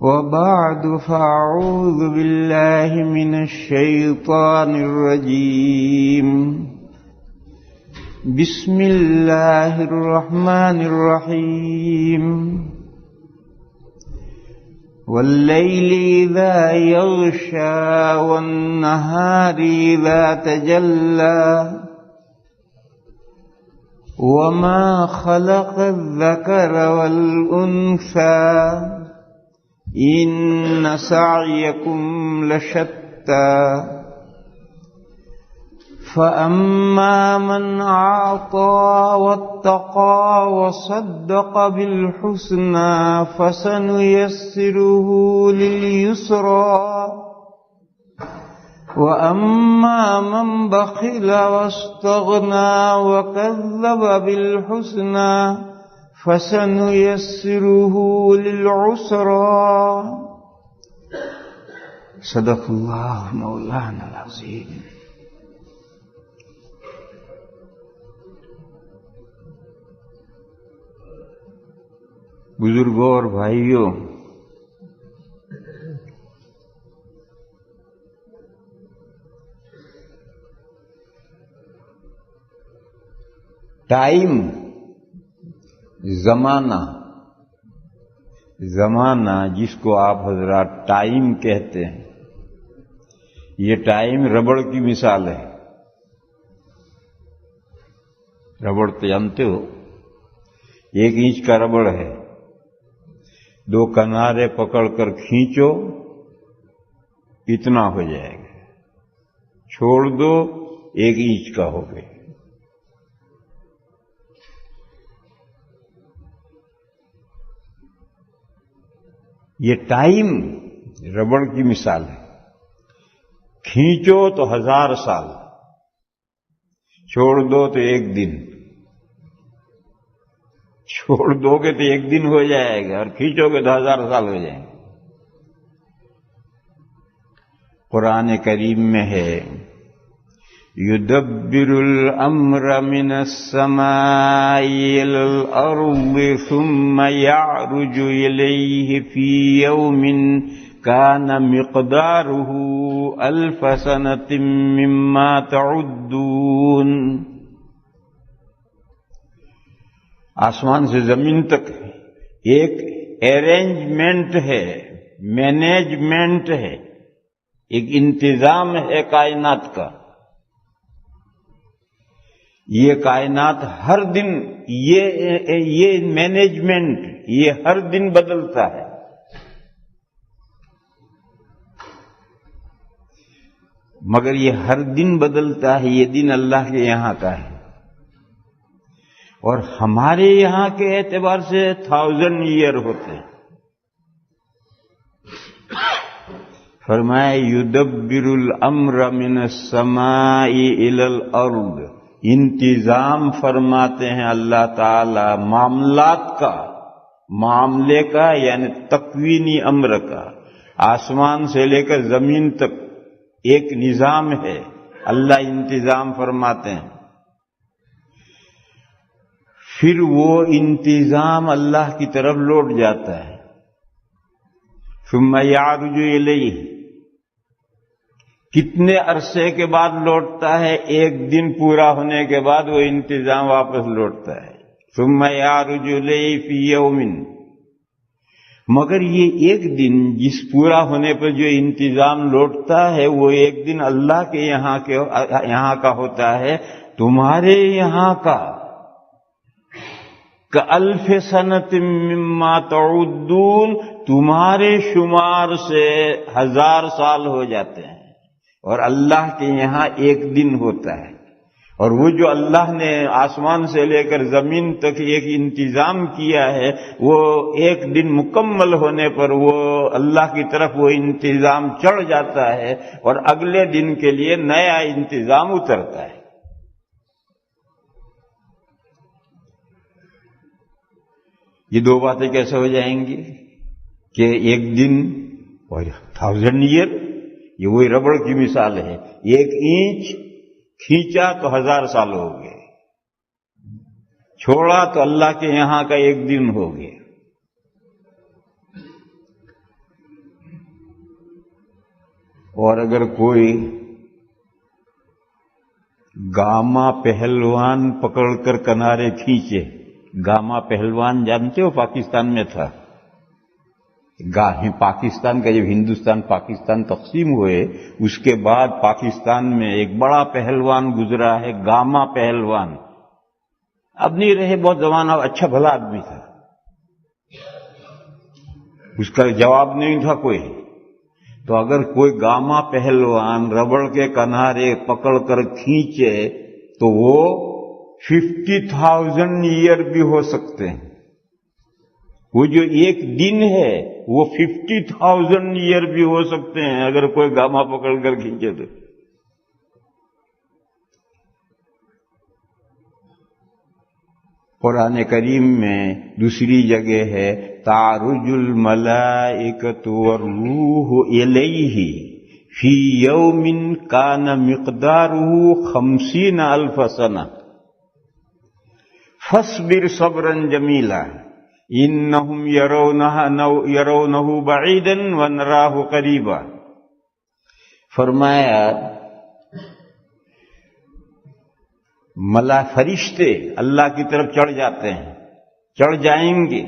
وبعد فأعوذ بالله من الشيطان الرجيم بسم الله الرحمن الرحيم والليل إذا يغشى والنهار إذا تجلى وما خلق الذكر والأنثى إن سعيكم لشتى فأما من أعطى واتقى وصدق بالحسنى فسنيسره لليسرى وأما من بخل واستغنى وكذب بالحسنى فسنيسره للعسرى صدق الله مولانا العظيم. بزرگوں اور بھائیوں، ٹائم، زمانہ جس کو آپ حضرات ٹائم کہتے ہیں، یہ ٹائم ربڑ کی مثال ہے. ربڑ تو جانتے ہو، 1 انچ کا ربڑ ہے، 2 کنارے پکڑ کر کھینچو اتنا ہو جائے گا، چھوڑ دو 1 انچ کا ہو گئے. یہ ٹائم ربڑ کی مثال ہے. کھینچو تو 1000 سال، چھوڑ دو تو 1 دن. چھوڑ دو گے تو 1 دن ہو جائے گا اور کھینچو گے تو 1000 سال ہو جائیں گے. قرآن کریم میں ہے يُدَبِّرُ الْأَمْرَ مِنَ السَّمَاءِ إِلَى الْأَرْضِ ثُمَّ يَعْرُجُ إِلَيْهِ فِي يَوْمٍ كَانَ مِقْدَارُهُ 1000 سَنَةٍ مِّمَّا تَعُدُّونَ. آسمان سے زمین تک ایک ارینجمنٹ ہے، مینجمنٹ ہے، ایک انتظام ہے کائنات کا. یہ کائنات ہر دن، یہ مینجمنٹ یہ ہر دن بدلتا ہے. مگر یہ ہر دن بدلتا ہے، یہ دن اللہ کے یہاں کا ہے، اور ہمارے یہاں کے اعتبار سے 1000 ایئر ہوتے ہیں. فرمایا یدبر الامر من السماء الى الارض، انتظام فرماتے ہیں اللہ تعالی معاملات کا، معاملے کا یعنی تکوینی امر کا. آسمان سے لے کر زمین تک ایک نظام ہے، اللہ انتظام فرماتے ہیں. پھر وہ انتظام اللہ کی طرف لوٹ جاتا ہے. ثم یعرج الیہ، کتنے عرصے کے بعد لوٹتا ہے؟ 1 دن پورا ہونے کے بعد وہ انتظام واپس لوٹتا ہے. ثم یعرج الیہ فی یوم، مگر یہ 1 دن جس پورا ہونے پر جو انتظام لوٹتا ہے وہ 1 دن اللہ کے یہاں کا ہوتا ہے، تمہارے یہاں کا کألف سنۃ مما تعدون، تمہارے شمار سے 1000 سال ہو جاتے ہیں، اور اللہ کے یہاں 1 دن ہوتا ہے. اور وہ جو اللہ نے آسمان سے لے کر زمین تک ایک انتظام کیا ہے، وہ 1 دن مکمل ہونے پر وہ اللہ کی طرف وہ انتظام چڑھ جاتا ہے اور اگلے دن کے لیے نیا انتظام اترتا ہے. یہ 2 باتیں کیسے ہو جائیں گی کہ 1 دن اور 1000 ایئر؟ یہ وہی ربڑ کی مثال ہے. 1 انچ کھینچا تو 1000 سال ہو گئے، چھوڑا تو اللہ کے یہاں کا 1 دن ہو گیا. اور اگر کوئی گاما پہلوان پکڑ کر کنارے کھینچے، گاما پہلوان جانتے ہو پاکستان میں تھا، پاکستان کا جب ہندوستان پاکستان تقسیم ہوئے اس کے بعد پاکستان میں ایک بڑا پہلوان گزرا ہے، گاما پہلوان، اب نہیں رہے، بہت زمانہ، اچھا بھلا آدمی تھا، اس کا جواب نہیں تھا کوئی۔ تو اگر کوئی گاما پہلوان ربڑ کے کنارے پکڑ کر کھینچے تو وہ 50,000 ایئر بھی ہو سکتے ہیں، وہ جو ایک دن ہے وہ 50,000 ایئر بھی ہو سکتے ہیں اگر کوئی گاما پکڑ کر کھینچے تو۔ قرآن کریم میں دوسری جگہ ہے تعرج الملائکۃ والروح الیہ فی یوم کان مقدارہ 50,000 سنہ فاصبر صبرا جمیلا انہم یرونہ بعیدا ونراہ قریبا۔ فرمایا فرشتے اللہ کی طرف چڑھ جاتے ہیں، چڑھ جائیں گے،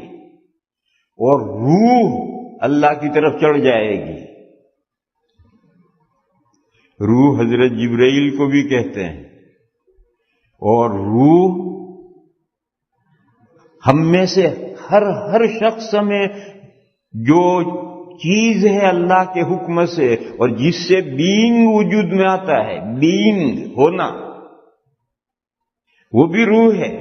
اور روح اللہ کی طرف چڑھ جائے گی۔ روح حضرت جبرائیل کو بھی کہتے ہیں، اور روح ہم میں سے ہر شخص میں جو چیز ہے اللہ کے حکم سے اور جس سے بینگ وجود میں آتا ہے، بینگ ہونا، وہ بھی روح ہے۔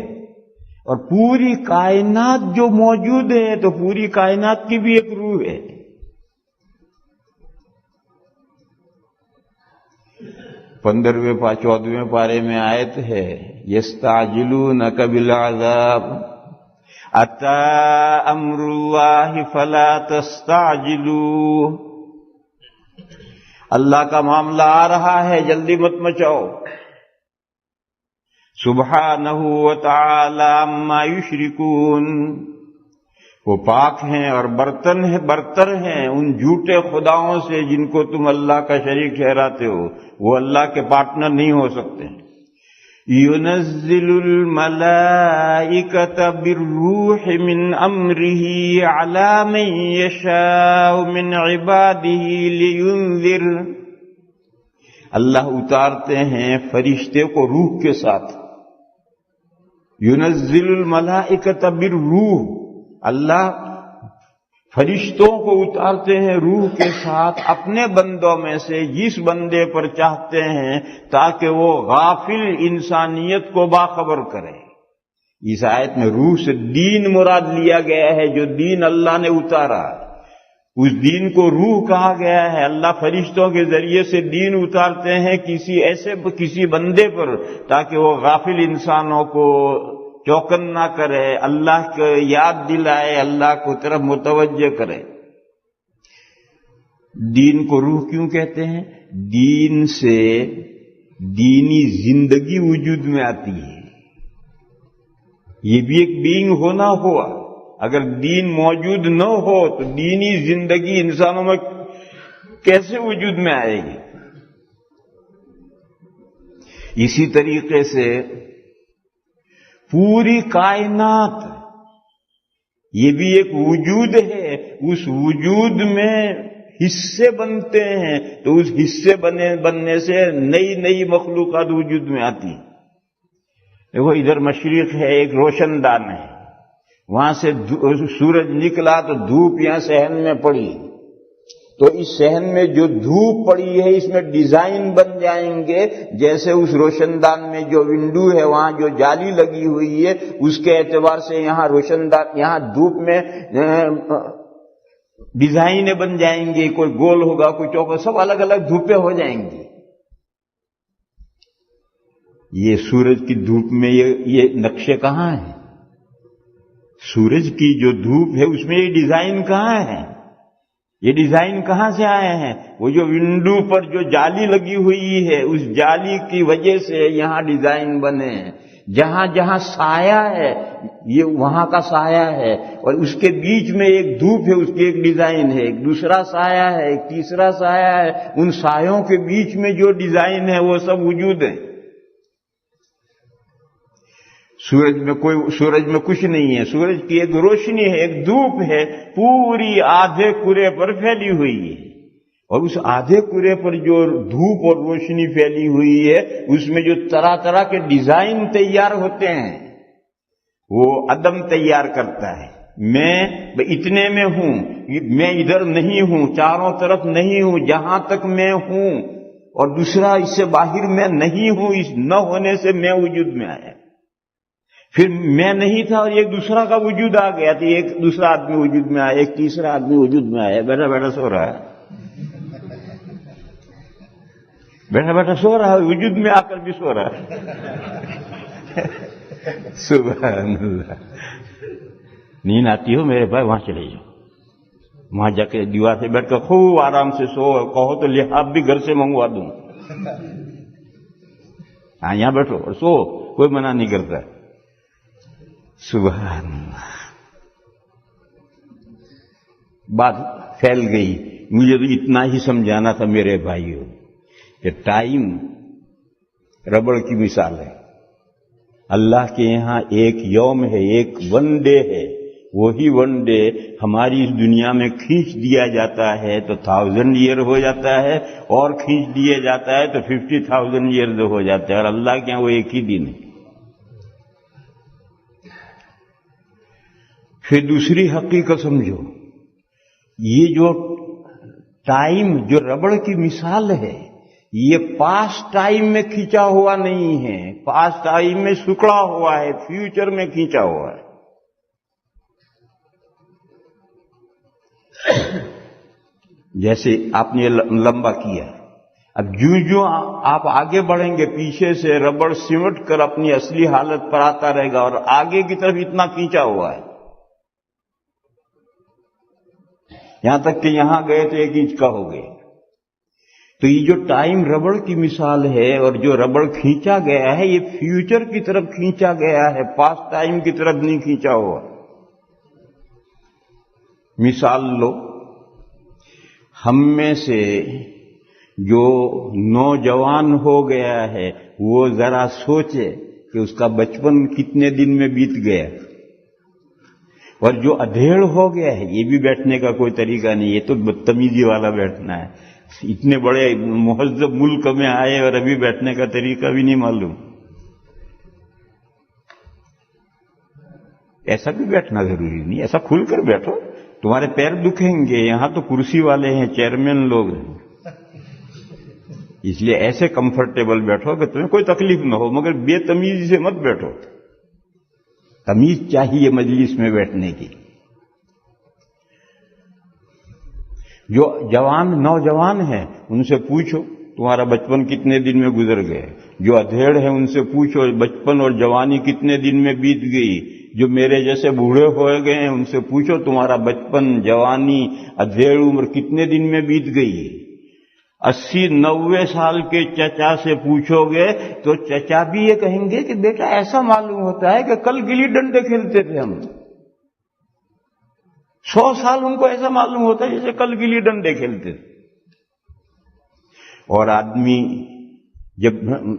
اور پوری کائنات جو موجود ہے تو پوری کائنات کی بھی ایک روح ہے۔ 15ویں 14ویں پارے میں آیت ہے یستعجلونک بالعذاب اتی امر اللہ فلا تستعجلوا، اللہ کا معاملہ آ رہا ہے، جلدی مت مچاؤ۔ سبحانہ وتعالی عما یشرکون، وہ پاک ہیں اور برتر ہیں ان جھوٹے خداؤں سے جن کو تم اللہ کا شریک ٹھہراتے ہو، وہ اللہ کے پارٹنر نہیں ہو سکتے۔ ينزل الملائكة بالروح من أمره على من يشاء من عباده لينذر، اللہ اتارتے ہیں فرشتے کو روح کے ساتھ۔ ينزل الملائكة بالروح، اللہ فرشتوں کو اتارتے ہیں روح کے ساتھ اپنے بندوں میں سے جس بندے پر چاہتے ہیں، تاکہ وہ غافل انسانیت کو باخبر کرے۔ اس آیت میں روح سے دین مراد لیا گیا ہے، جو دین اللہ نے اتارا، اس دین کو روح کہا گیا ہے۔ اللہ فرشتوں کے ذریعے سے دین اتارتے ہیں کسی بندے پر، تاکہ وہ غافل انسانوں کو چوکن نہ کرے، اللہ کو یاد دلائے، اللہ کو طرف متوجہ کرے۔ دین کو روح کیوں کہتے ہیں؟ دین سے دینی زندگی وجود میں آتی ہے، یہ بھی ایک بینگ ہونا ہوا۔ اگر دین موجود نہ ہو تو دینی زندگی انسانوں میں کیسے وجود میں آئے گی؟ اسی طریقے سے پوری کائنات یہ بھی ایک وجود ہے، اس وجود میں حصے بنتے ہیں، تو اس حصے بننے سے نئی مخلوقات وجود میں آتی ہیں۔ دیکھو ادھر مشرق ہے، ایک روشن دان ہے، وہاں سے سورج نکلا تو دھوپ یہاں صحن میں پڑی، تو اس صحن میں جو دھوپ پڑی ہے اس میں ڈیزائن بن جائیں گے، جیسے اس روشن دان میں جو ونڈو ہے وہاں جو جالی لگی ہوئی ہے اس کے اعتبار سے یہاں روشن دان، یہاں دھوپ میں ڈیزائنیں بن جائیں گے، کوئی گول ہوگا کوئی چوکا، سب الگ الگ دھوپیں ہو جائیں گی۔ یہ سورج کی دھوپ میں یہ نقشے کہاں ہیں؟ سورج کی جو دھوپ ہے اس میں یہ ڈیزائن کہاں ہے؟ یہ ڈیزائن کہاں سے آئے ہیں؟ وہ جو ونڈو پر جو جالی لگی ہوئی ہے اس جالی کی وجہ سے یہاں ڈیزائن بنے ہیں۔ جہاں جہاں سایہ ہے یہ وہاں کا سایہ ہے، اور اس کے بیچ میں ایک دھوپ ہے، اس کی ایک ڈیزائن ہے، ایک دوسرا سایہ ہے، ایک تیسرا سایہ ہے، ان سایوں کے بیچ میں جو ڈیزائن ہے وہ سب وجود ہے۔ سورج میں کچھ نہیں ہے، سورج کی ایک روشنی ہے، ایک دھوپ ہے، پوری آدھے کرے پر پھیلی ہوئی ہے، اور اس آدھے کرے پر جو دھوپ اور روشنی پھیلی ہوئی ہے اس میں جو طرح طرح کے ڈیزائن تیار ہوتے ہیں وہ عدم تیار کرتا ہے۔ میں اتنے میں ہوں، میں ادھر نہیں ہوں، چاروں طرف نہیں ہوں، جہاں تک میں ہوں، اور دوسرا اس سے باہر میں نہیں ہوں، اس نہ ہونے سے میں وجود میں آیا، پھر میں نہیں تھا اور ایک دوسرا کا وجود آ گیا، تو ایک دوسرا آدمی وجود میں آیا، ایک تیسرا آدمی وجود میں آیا، بیٹھا بیٹھا سو رہا ہے، بیٹھا بیٹھا سو رہا ہے، وجود میں آ کر بھی سو رہا ہے۔ سبحان اللہ۔ نیند آتی ہو میرے بھائی وہاں چلے جاؤ، وہاں جا کے دیوار سے بیٹھ کر خوب آرام سے سو، کہو تو لحاف بھی گھر سے منگوا دوں، ہاں یہاں بیٹھو اور سو، کوئی منع نہیں کرتا۔ سبحان اللہ۔ بات پھیل گئی، مجھے تو اتنا ہی سمجھانا تھا میرے بھائیوں کہ ٹائم ربڑ کی مثال ہے، اللہ کے یہاں ایک یوم ہے، ایک ون ڈے ہے، وہی ون ڈے ہماری اس دنیا میں کھینچ دیا جاتا ہے تو 1000 ایئر ہو جاتا ہے، اور کھینچ دیا جاتا ہے تو 50,000 ایئر ہو جاتا ہے، اور اللہ کے یہاں وہ ایک ہی دن ہے۔ پھر دوسری حقیقت سمجھو، یہ جو ٹائم جو ربڑ کی مثال ہے یہ پاسٹ ٹائم میں کھینچا ہوا نہیں ہے، پاسٹ ٹائم میں سکڑا ہوا ہے، فیوچر میں کھینچا ہوا ہے۔ جیسے آپ نے لمبا کیا، اب جو آپ آگے بڑھیں گے پیچھے سے ربڑ سمٹ کر اپنی اصلی حالت پر آتا رہے گا، اور آگے کی طرف اتنا کھینچا ہوا ہے، یہاں تک کہ یہاں گئے تو 1 انچ کا ہو گئے۔ تو یہ جو ٹائم ربڑ کی مثال ہے اور جو ربڑ کھینچا گیا ہے یہ فیوچر کی طرف کھینچا گیا ہے، پاسٹ ٹائم کی طرف نہیں کھینچا ہوا۔ مثال لو، ہم میں سے جو نوجوان ہو گیا ہے وہ ذرا سوچے کہ اس کا بچپن کتنے دن میں بیت گیا، اور جو ادھیڑ ہو گیا ہے یہ بھی بیٹھنے کا کوئی طریقہ نہیں، یہ تو بدتمیزی والا بیٹھنا ہے، اتنے بڑے مہذب ملک میں آئے اور ابھی بیٹھنے کا طریقہ بھی نہیں معلوم۔ ایسا بھی بیٹھنا ضروری نہیں، ایسا کھل کر بیٹھو، تمہارے پیر دکھیں گے، یہاں تو کرسی والے ہیں، چیئرمین لوگ ہیں، اس لیے ایسے کمفرٹیبل بیٹھو کہ تمہیں کوئی تکلیف نہ ہو، مگر بے تمیزی سے مت بیٹھو، تمیز چاہیے مجلس میں بیٹھنے کی۔ جو نوجوان ہیں ان سے پوچھو تمہارا بچپن کتنے دن میں گزر گئے، جو ادھیڑ ہیں ان سے پوچھو بچپن اور جوانی کتنے دن میں بیت گئی، جو میرے جیسے بوڑھے ہوئے گئے ہیں ان سے پوچھو تمہارا بچپن، جوانی، ادھیڑ عمر کتنے دن میں بیت گئی۔ 80-90 سال کے چچا سے پوچھو گے تو چچا بھی یہ کہیں گے کہ بیٹا ایسا معلوم ہوتا ہے کہ کل گلی ڈنڈے کھیلتے تھے ہم۔ 100 سال ان کو ایسا معلوم ہوتا ہے جیسے کل گلی ڈنڈے کھیلتے تھے۔ اور آدمی جب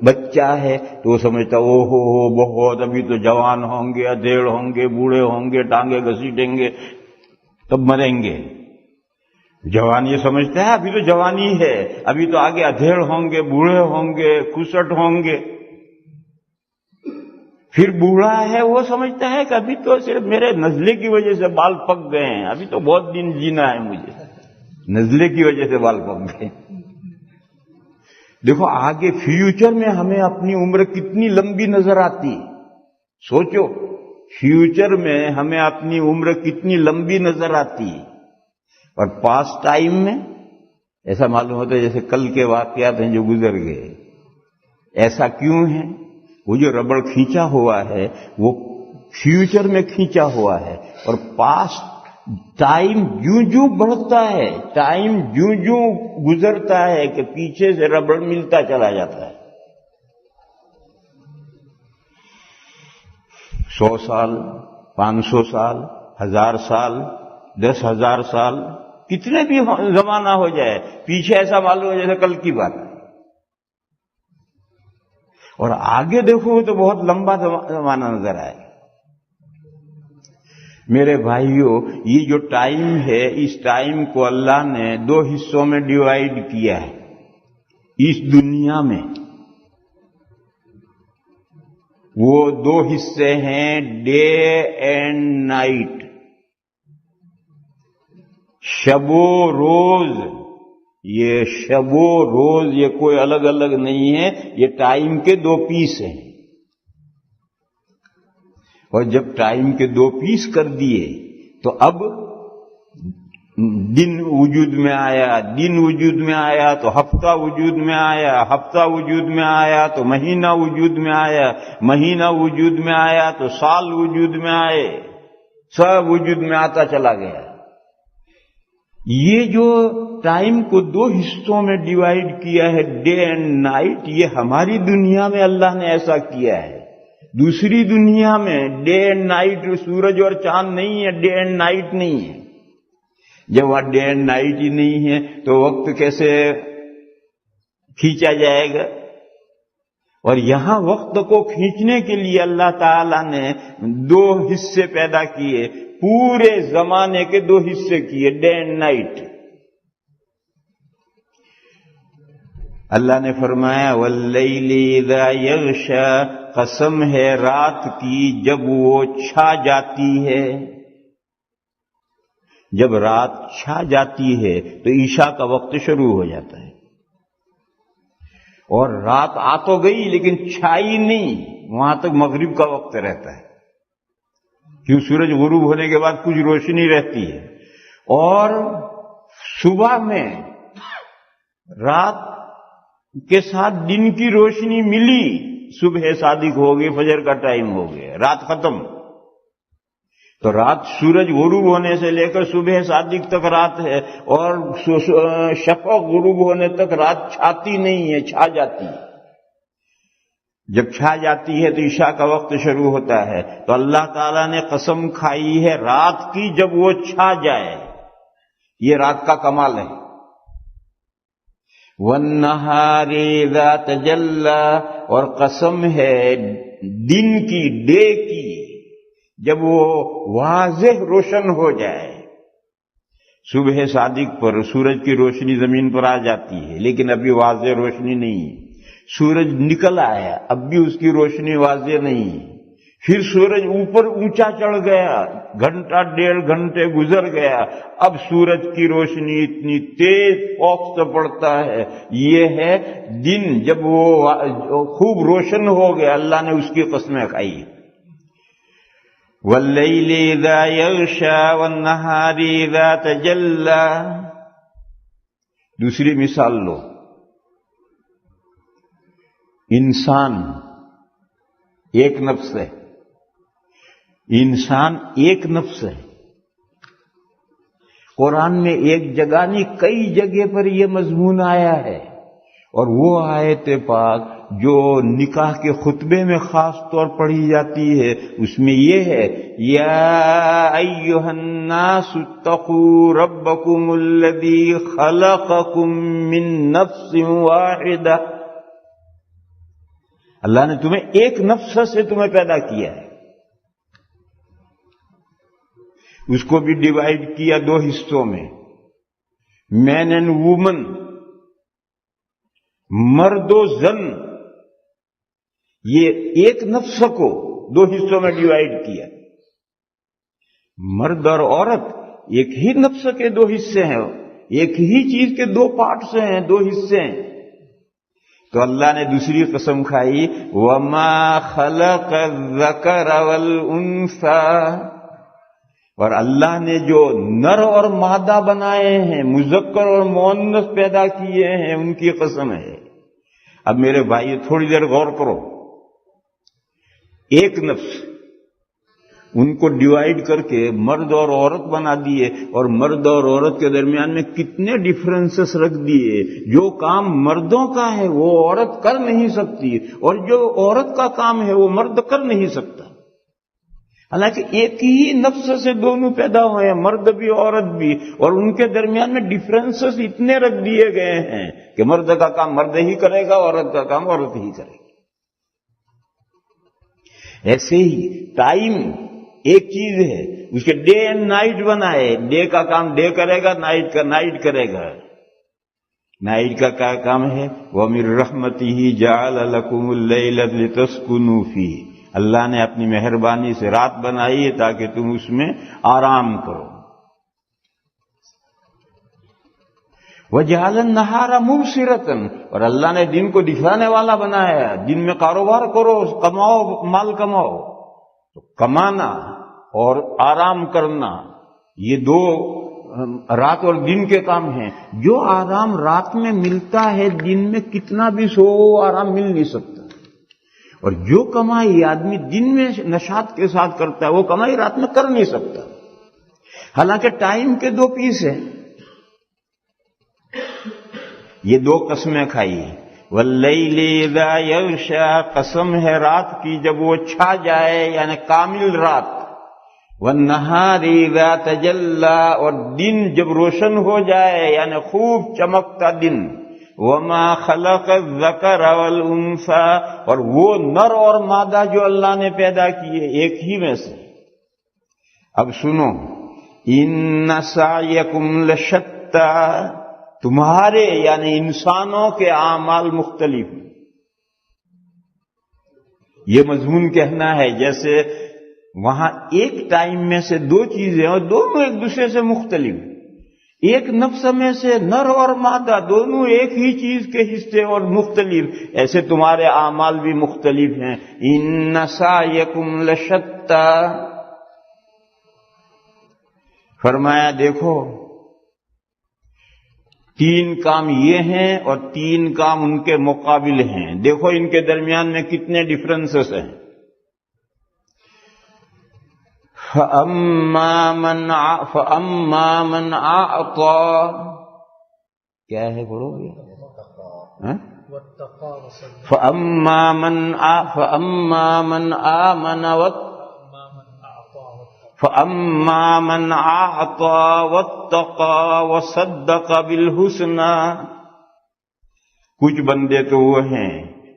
بچہ ہے تو وہ سمجھتا او ہو بہت، ابھی تو جوان ہوں گے، ادھیڑ ہوں گے، بوڑھے ہوں گے، ٹانگیں گھسیٹیں گے، تب مریں گے۔ جوان یہ سمجھتا ہے ابھی تو جوانی ہے، ابھی تو آگے ادھیڑ ہوں گے، بوڑھے ہوں گے، کسٹ ہوں گے۔ پھر بوڑھا ہے وہ سمجھتا ہے کہ ابھی تو صرف میرے نزلے کی وجہ سے بال پک گئے ہیں، ابھی تو بہت دن جینا ہے مجھے، نزلے کی وجہ سے بال پک گئے۔ دیکھو آگے فیوچر میں ہمیں اپنی عمر کتنی لمبی نظر آتی، سوچو فیوچر میں ہمیں اپنی عمر کتنی لمبی نظر آتی، اور پاسٹ ٹائم میں ایسا معلوم ہوتا ہے جیسے کل کے واقعات ہیں جو گزر گئے۔ ایسا کیوں ہے؟ وہ جو ربڑ کھینچا ہوا ہے وہ فیوچر میں کھینچا ہوا ہے، اور پاسٹ ٹائم جوں بڑھتا ہے، ٹائم جوں گزرتا ہے کہ پیچھے سے ربڑ ملتا چلا جاتا ہے۔ 100 سال، 500 سال، 1000 سال، 10,000 سال، کتنے بھی زمانہ ہو جائے، پیچھے ایسا معلوم ہے جیسے کل کی بات ہے، اور آگے دیکھو تو بہت لمبا زمانہ نظر آئے۔ میرے بھائیوں، یہ جو ٹائم ہے، اس ٹائم کو اللہ نے 2 حصوں میں ڈیوائیڈ کیا ہے اس دنیا میں۔ وہ 2 حصے ہیں ڈے اینڈ نائٹ، شب و روز۔ یہ شب و روز یہ کوئی الگ الگ نہیں ہے، یہ ٹائم کے 2 پیس ہیں، اور جب ٹائم کے 2 پیس کر دیے تو اب دن وجود میں آیا، دن وجود میں آیا تو ہفتہ وجود میں آیا، ہفتہ وجود میں آیا تو مہینہ وجود میں آیا، مہینہ وجود میں آیا تو سال وجود میں آئے، سب وجود میں آتا چلا گیا۔ یہ جو ٹائم کو 2 حصوں میں ڈیوائیڈ کیا ہے ڈے اینڈ نائٹ، یہ ہماری دنیا میں اللہ نے ایسا کیا ہے۔ دوسری دنیا میں ڈے اینڈ نائٹ سورج اور چاند نہیں ہے، ڈے اینڈ نائٹ نہیں ہے۔ جب وہاں ڈے اینڈ نائٹ ہی نہیں ہے تو وقت کیسے کھینچا جائے گا؟ اور یہاں وقت کو کھینچنے کے لیے اللہ تعالیٰ نے 2 حصے پیدا کیے، پورے زمانے کے 2 حصے کیے، ڈے اینڈ نائٹ۔ اللہ نے فرمایا واللیل اذا یغشا، قسم ہے رات کی جب وہ چھا جاتی ہے۔ جب رات چھا جاتی ہے تو عشاء کا وقت شروع ہو جاتا ہے، اور رات آ تو گئی لیکن چھائی نہیں، وہاں تک مغرب کا وقت رہتا ہے، کیوں سورج غروب ہونے کے بعد کچھ روشنی رہتی ہے، اور صبح میں رات کے ساتھ دن کی روشنی ملی، صبح صادق ہو گئی، فجر کا ٹائم ہو گیا، رات ختم۔ تو رات سورج غروب ہونے سے لے کر صبح صادق تک رات ہے، اور شفق غروب ہونے تک رات چھاتی نہیں ہے، چھا جاتی ہے۔ جب چھا جاتی ہے تو عشاء کا وقت شروع ہوتا ہے۔ تو اللہ تعالیٰ نے قسم کھائی ہے رات کی جب وہ چھا جائے، یہ رات کا کمال ہے۔ وَالنَّهَارِ اِذَا تَجَلَّى، اور قسم ہے دن کی، ڈے کی، جب وہ واضح روشن ہو جائے۔ صبح صادق پر سورج کی روشنی زمین پر آ جاتی ہے، لیکن ابھی واضح روشنی نہیں ہے۔ سورج نکل آیا، اب بھی اس کی روشنی واضح نہیں ہے۔ پھر سورج اوپر اونچا چڑھ گیا، گھنٹہ 1.5 گھنٹے گزر گیا، اب سورج کی روشنی اتنی تیز فوق سے پڑتا ہے۔ یہ ہے دن جب وہ خوب روشن ہو گیا، اللہ نے اس کی قسمیں کھائی۔ واللیل اذا یغشا والنہار اذا تجلی۔ دوسری مثال لو، انسان ایک نفس ہے، انسان ایک نفس ہے۔ قرآن میں ایک جگہ نہیں کئی جگہ پر یہ مضمون آیا ہے، اور وہ آیت پاک جو نکاح کے خطبے میں خاص طور پڑھی جاتی ہے، اس میں یہ ہے یا ایھا الناس اتقوا ربکم الذی خلقکم من نفس واحدہ۔ اللہ نے تمہیں ایک نفس سے تمہیں پیدا کیا ہے، اس کو بھی ڈیوائیڈ کیا 2 حصوں میں، مین اینڈ وومن، مرد و زن۔ یہ ایک نفس کو 2 حصوں میں ڈیوائیڈ کیا۔ مرد اور عورت ایک ہی نفس کے 2 حصے ہیں، ایک ہی چیز کے 2 پارٹس ہیں، 2 حصے ہیں۔ تو اللہ نے دوسری قسم کھائی وَمَا خَلَقَ الذَّكَرَ وَالْأُنثَى، اور اللہ نے جو نر اور مادہ بنائے ہیں، مذکر اور مؤنث پیدا کیے ہیں، ان کی قسم ہے۔ اب میرے بھائی تھوڑی دیر غور کرو، ایک نفس، ان کو ڈیوائیڈ کر کے مرد اور عورت بنا دیے، اور مرد اور عورت کے درمیان میں کتنے ڈیفرنسز رکھ دیے۔ جو کام مردوں کا ہے وہ عورت کر نہیں سکتی، اور جو عورت کا کام ہے وہ مرد کر نہیں سکتا۔ حالانکہ ایک ہی نفس سے دونوں پیدا ہوئے ہیں، مرد بھی عورت بھی، اور ان کے درمیان میں ڈفرینسز اتنے رکھ دیے گئے ہیں کہ مرد کا کام مرد ہی کرے گا، عورت کا کام عورت ہی کرے گی۔ ایسے ہی ٹائم ایک چیز ہے، اس کے ڈے اینڈ نائٹ بنائے، ڈے کا کام ڈے کرے گا، نائٹ کا نائٹ کرے گا۔ نائٹ کا کیا کام ہے؟ وَمِن رَحْمَتِهِ جَعَلَ لَكُمُ اللَّيْلَ لِتَسْكُنُوا فِيهِ، اللہ نے اپنی مہربانی سے رات بنائی ہے تاکہ تم اس میں آرام کرو۔ وَجَعَلَ النَّهَارَ مُبْصِرَةً، اور اللہ نے دن کو دکھانے والا بنایا ہے، دن میں کاروبار کرو، کماؤ، مال کماؤ۔ تو کمانا اور آرام کرنا یہ دو رات اور دن کے کام ہیں۔ جو آرام رات میں ملتا ہے دن میں کتنا بھی سو آرام مل نہیں سکتا، اور جو کمائی آدمی دن میں نشاط کے ساتھ کرتا ہے وہ کمائی رات میں کر نہیں سکتا۔ حالانکہ ٹائم کے دو پیس ہیں، یہ دو قسمیں کھائی ہیں۔ واللیل اذا یغشا، قسم ہے رات کی جب وہ چھا جائے یعنی کامل رات۔ والنہار اذا تجلی، اور دن جب روشن ہو جائے یعنی خوب چمکتا دن۔ وما خلق الذکر والانثی، اور وہ نر اور مادہ جو اللہ نے پیدا کیے ایک ہی میں سے۔ اب سنو، ان سعیکم لشتی، تمہارے یعنی انسانوں کے اعمال مختلف ہیں۔ یہ مضمون کہنا ہے جیسے وہاں ایک ٹائم میں سے دو چیزیں اور دونوں ایک دوسرے سے مختلف، ایک نفس میں سے نر اور مادہ دونوں ایک ہی چیز کے حصے اور مختلف، ایسے تمہارے اعمال بھی مختلف ہیں۔ ان سعیکم لشتی، فرمایا دیکھو تین کام یہ ہیں اور تین کام ان کے مقابل ہیں، دیکھو ان کے درمیان میں کتنے ڈفرنسز ہیں۔ فَأَمَّا مَنْ أَعْطَى، کیا ہے پڑھو گے؟ فَأَمَّا مَنْ آمَنَ فَأَمَّا مَنْ أَعْطَى وَاتَّقَى وَصَدَّقَ بِالْحُسْنَى، کچھ بندے تو وہ ہیں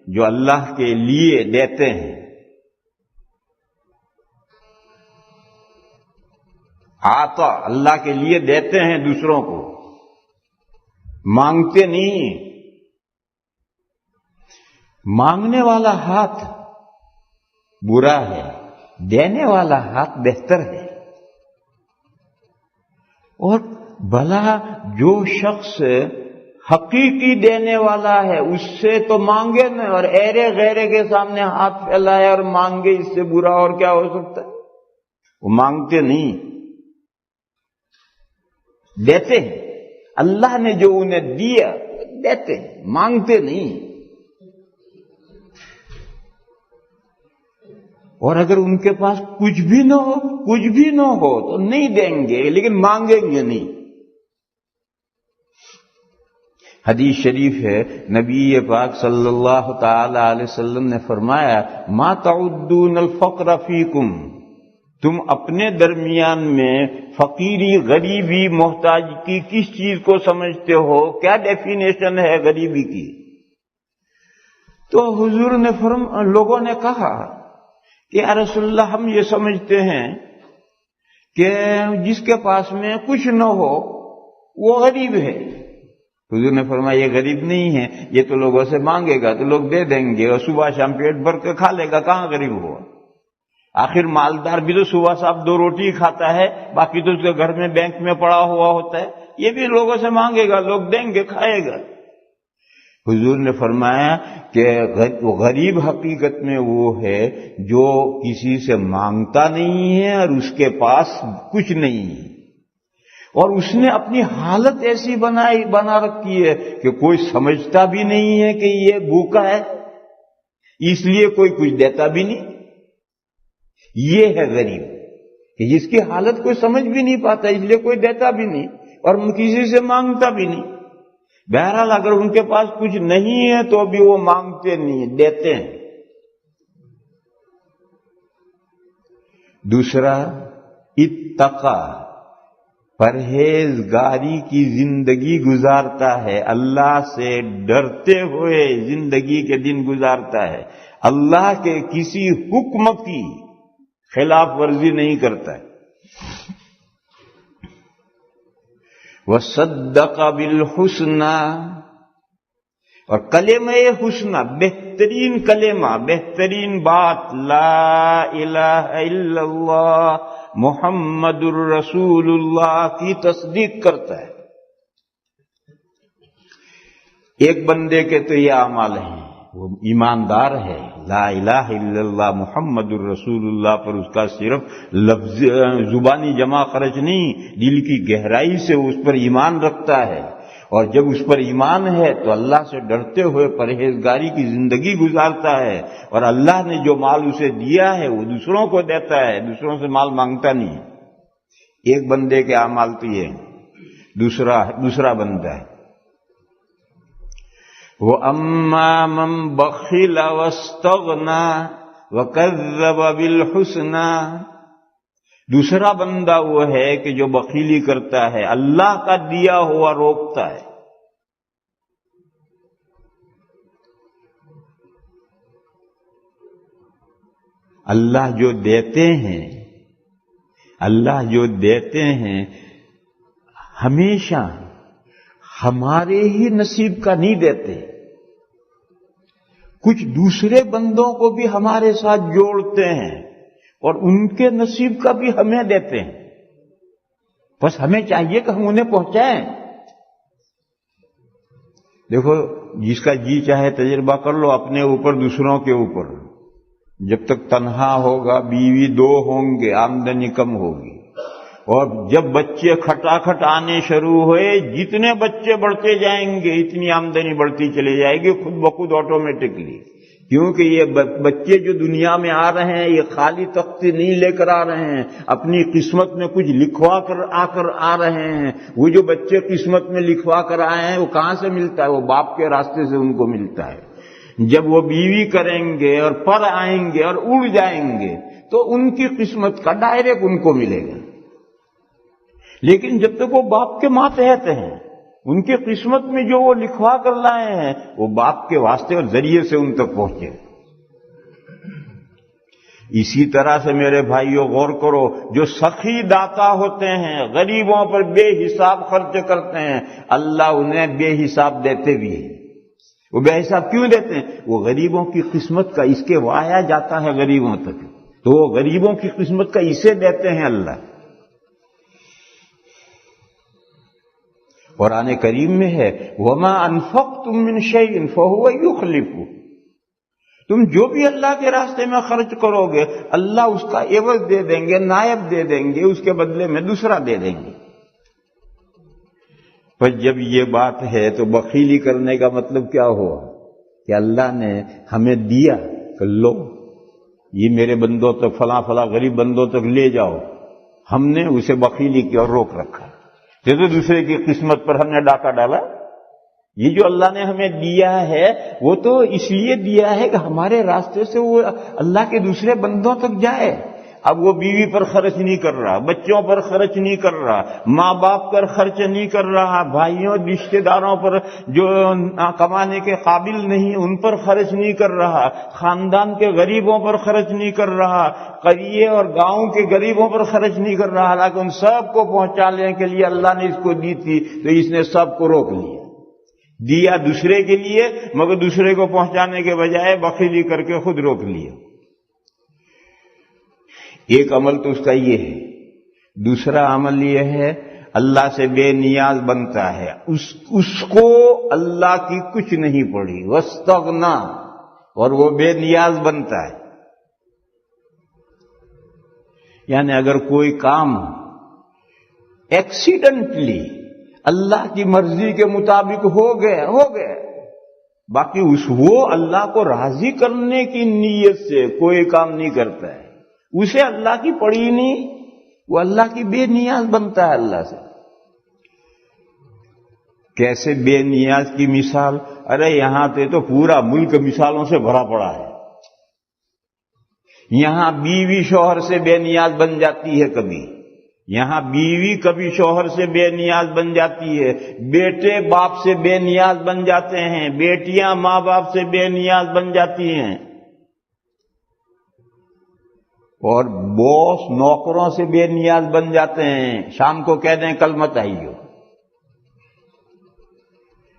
جو اللہ کے لیے دیتے ہیں، عطا اللہ کے لیے دیتے ہیں دوسروں کو، مانگتے نہیں۔ مانگنے والا ہاتھ برا ہے، دینے والا ہاتھ بہتر ہے۔ اور بھلا جو شخص حقیقی دینے والا ہے اس سے تو مانگے نہ، اور ایرے غیرے کے سامنے ہاتھ پھیلائے اور مانگے، اس سے برا اور کیا ہو سکتا ہے؟ وہ مانگتے نہیں، دیتے ہیں۔ اللہ نے جو انہیں دیا دیتے ہیں، مانگتے نہیں۔ اور اگر ان کے پاس کچھ بھی نہ ہو تو نہیں دیں گے، لیکن مانگیں گے نہیں۔ حدیث شریف ہے، نبی پاک صلی اللہ تعالی علیہ وسلم نے فرمایا، ما تعدون الفقر فیکم، تم اپنے درمیان میں فقیری، غریبی، محتاج کی کس چیز کو سمجھتے ہو؟ کیا ڈیفینیشن ہے غریبی کی؟ تو حضور نے لوگوں نے کہا کہ یا رسول اللہ ہم یہ سمجھتے ہیں کہ جس کے پاس میں کچھ نہ ہو وہ غریب ہے۔ حضور نے فرمایا یہ غریب نہیں ہے، یہ تو لوگوں سے مانگے گا تو لوگ دے دیں گے، اور صبح شام پیٹ بھر کے کھا لے گا، کہاں غریب ہوا؟ آخر مالدار بھی تو صبح صاحب 2 روٹی کھاتا ہے، باقی تو اس کے گھر میں بینک میں پڑا ہوا ہوتا ہے، یہ بھی لوگوں سے مانگے گا، لوگ دیں گے، کھائے گا۔ حضور نے فرمایا کہ غریب حقیقت میں وہ ہے جو کسی سے مانگتا نہیں ہے اور اس کے پاس کچھ نہیں ہے، اور اس نے اپنی حالت ایسی بنا رکھی ہے کہ کوئی سمجھتا بھی نہیں ہے کہ یہ بھوکا ہے، اس لیے کوئی کچھ دیتا بھی نہیں۔ یہ ہے غریب کہ جس کی حالت کوئی سمجھ بھی نہیں پاتا، اس لیے کوئی دیتا بھی نہیں اور کسی سے مانگتا بھی نہیں۔ بہرحال اگر ان کے پاس کچھ نہیں ہے تو بھی وہ مانگتے نہیں، دیتے ہیں۔ دوسرا اتقا، پرہیزگاری کی زندگی گزارتا ہے، اللہ سے ڈرتے ہوئے زندگی کے دن گزارتا ہے، اللہ کے کسی حکم کی خلاف ورزی نہیں کرتا ہے۔ وصدق بالحسنى، اور کلمہ حسنہ، بہترین کلمہ، بہترین بات، لا الہ الا اللہ محمد الرسول اللہ کی تصدیق کرتا ہے۔ ایک بندے کے تو یہ اعمال ہیں، وہ ایماندار ہے، لا الہ الا اللہ محمد الرسول اللہ پر اس کا صرف لفظ زبانی جمع خرچ نہیں، دل کی گہرائی سے اس پر ایمان رکھتا ہے، اور جب اس پر ایمان ہے تو اللہ سے ڈرتے ہوئے پرہیزگاری کی زندگی گزارتا ہے، اور اللہ نے جو مال اسے دیا ہے وہ دوسروں کو دیتا ہے، دوسروں سے مال مانگتا نہیں۔ ایک بندے کے اعمال تو یہ ہیں۔ دوسرا بندہ ہے وَأَمَّا مَنْ بَخِلَ وَاسْتَغْنَى وَكَذَّبَ بِالْحُسْنَى، دوسرا بندہ وہ ہے کہ جو بخیلی کرتا ہے، اللہ کا دیا ہوا روکتا ہے۔ اللہ جو دیتے ہیں ہمیشہ ہمارے ہی نصیب کا نہیں دیتے، کچھ دوسرے بندوں کو بھی ہمارے ساتھ جوڑتے ہیں اور ان کے نصیب کا بھی ہمیں دیتے ہیں، بس ہمیں چاہیے کہ ہم انہیں پہنچائیں۔ دیکھو، جس کا جی چاہے تجربہ کر لو اپنے اوپر، دوسروں کے اوپر۔ جب تک تنہا ہوگا، بیوی دو ہوں گے، آمدنی کم ہوگی، اور جب بچے کھٹاکھٹ آنے شروع ہوئے، جتنے بچے بڑھتے جائیں گے اتنی آمدنی بڑھتی چلی جائے گی خود بخود آٹومیٹکلی، کیونکہ یہ بچے جو دنیا میں آ رہے ہیں یہ خالی تختی نہیں لے کر آ رہے ہیں، اپنی قسمت میں کچھ لکھوا کر آ رہے ہیں۔ وہ جو بچے قسمت میں لکھوا کر آئے ہیں وہ کہاں سے ملتا ہے؟ وہ باپ کے راستے سے ان کو ملتا ہے۔ جب وہ بیوی کریں گے اور پر آئیں گے اور اڑ جائیں گے تو ان کی قسمت کا ڈائریکٹ ان کو ملے گا، لیکن جب تک وہ باپ کے ماتحت ہیں، ان کی قسمت میں جو وہ لکھوا کر لائے ہیں وہ باپ کے واسطے اور ذریعے سے ان تک پہنچے۔ اسی طرح سے میرے بھائیوں غور کرو، جو سخی داتا ہوتے ہیں، غریبوں پر بے حساب خرچ کرتے ہیں، اللہ انہیں بے حساب دیتے بھی ہیں۔ وہ بے حساب کیوں دیتے ہیں؟ وہ غریبوں کی قسمت کا اس کے وایا جاتا ہے غریبوں تک، تو وہ غریبوں کی قسمت کا اسے دیتے ہیں اللہ۔ قرآن کریم میں ہے وَمَا أَنفَقْتُم مِّن شَيْءٍ فَهُوَ يُخْلِفُهُ، تم جو بھی اللہ کے راستے میں خرچ کرو گے اللہ اس کا عوض دے دیں گے، نائب دے دیں گے، اس کے بدلے میں دوسرا دے دیں گے۔ پر جب یہ بات ہے تو بخیلی کرنے کا مطلب کیا ہوا کہ اللہ نے ہمیں دیا کہ لو یہ میرے بندوں تک، فلاں فلاں غریب بندوں تک لے جاؤ، ہم نے اسے بخیلی کی اور روک رکھا، تو دوسرے کی قسمت پر ہم نے ڈاکہ ڈالا۔ یہ جو اللہ نے ہمیں دیا ہے وہ تو اس لیے دیا ہے کہ ہمارے راستے سے وہ اللہ کے دوسرے بندوں تک جائے۔ اب وہ بیوی پر خرچ نہیں کر رہا، بچوں پر خرچ نہیں کر رہا، ماں باپ پر خرچ نہیں کر رہا، بھائیوں رشتے داروں پر جو کمانے کے قابل نہیں ان پر خرچ نہیں کر رہا، خاندان کے غریبوں پر خرچ نہیں کر رہا، قریے اور گاؤں کے غریبوں پر خرچ نہیں کر رہا، حالانکہ ان سب کو پہنچانے کے لیے اللہ نے اس کو دی تھی، تو اس نے سب کو روک لیا، دیا دوسرے کے لیے مگر دوسرے کو پہنچانے کے بجائے بخیلی کر کے خود روک لیا۔ ایک عمل تو اس کا یہ ہے، دوسرا عمل یہ ہے اللہ سے بے نیاز بنتا ہے، اس کو اللہ کی کچھ نہیں پڑی، واستغنا، اور وہ بے نیاز بنتا ہے۔ یعنی اگر کوئی کام ایکسیڈنٹلی اللہ کی مرضی کے مطابق ہو گیا، باقی وہ اللہ کو راضی کرنے کی نیت سے کوئی کام نہیں کرتا ہے، اسے اللہ کی پڑی نہیں، وہ اللہ کی بے نیاز بنتا ہے اللہ سے۔ کیسے بے نیاز کی مثال؟ ارے یہاں پہ تو پورا ملک مثالوں سے بھرا پڑا ہے۔ یہاں بیوی شوہر سے بے نیاز بن جاتی ہے، کبھی یہاں بیوی کبھی شوہر سے بے نیاز بن جاتی ہے، بیٹے باپ سے بے نیاز بن جاتے ہیں، بیٹیاں ماں باپ سے بے نیاز بن جاتی ہیں، اور باس نوکروں سے بے نیاز بن جاتے ہیں، شام کو کہہ دیں کل مت آئیو۔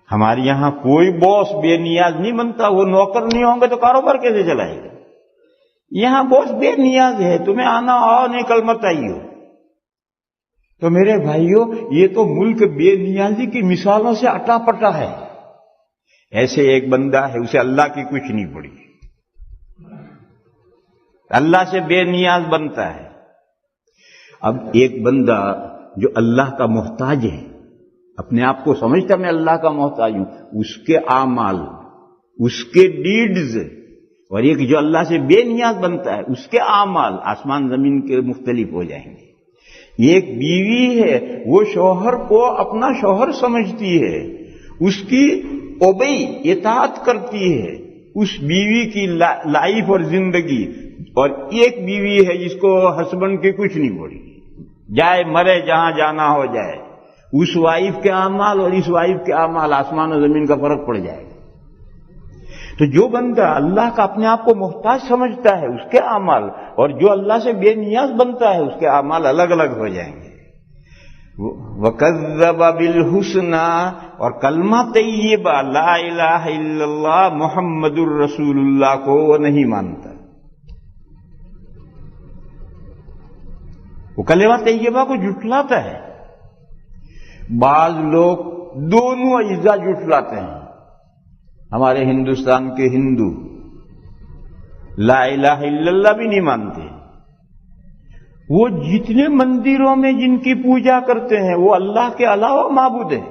ہمارے یہاں کوئی باس بے نیاز نہیں بنتا، وہ نوکر نہیں ہوں گے تو کاروبار کیسے چلائے گا؟ یہاں باس بے نیاز ہے، تمہیں آنا آؤ، نہیں کل مت آئیو۔ تو میرے بھائیوں، یہ تو ملک بے نیازی کی مثالوں سے اٹا پٹا ہے۔ ایسے ایک بندہ ہے، اسے اللہ کی کچھ نہیں پڑی، اللہ سے بے نیاز بنتا ہے۔ اب ایک بندہ جو اللہ کا محتاج ہے، اپنے آپ کو سمجھتا میں اللہ کا محتاج ہوں، اس کے اعمال، اس کے ڈیڈز، اور ایک جو اللہ سے بے نیاز بنتا ہے، اس کے اعمال آسمان زمین کے مختلف ہو جائیں گے۔ ایک بیوی ہے، وہ شوہر کو اپنا شوہر سمجھتی ہے، اس کی اطاعت کرتی ہے، اس بیوی کی لائف اور زندگی، اور ایک بیوی ہے جس کو ہسبینڈ کی کچھ نہیں پڑی، جائے مرے جہاں جانا ہو جائے، اس وائف کے اعمال اور اس وائف کے اعمال، آسمان و زمین کا فرق پڑ جائے گا۔ تو جو بندہ اللہ کا اپنے آپ کو محتاج سمجھتا ہے، اس کے اعمال، اور جو اللہ سے بے نیاز بنتا ہے، اس کے اعمال الگ الگ ہو جائیں گے۔ وَكَذَّبَ بِالْحُسْنَى، اور کلمہ طیبہ لا الہ الا اللہ محمد الرسول اللہ کو وہ نہیں مانتا، وہ کلمہ طیبہ کو جھٹلاتا ہے۔ بعض لوگ دونوں اجزاء جھٹلاتے ہیں۔ ہمارے ہندوستان کے ہندو لا الہ الا اللہ بھی نہیں مانتے، وہ جتنے مندروں میں جن کی پوجا کرتے ہیں وہ اللہ کے علاوہ معبود ہیں۔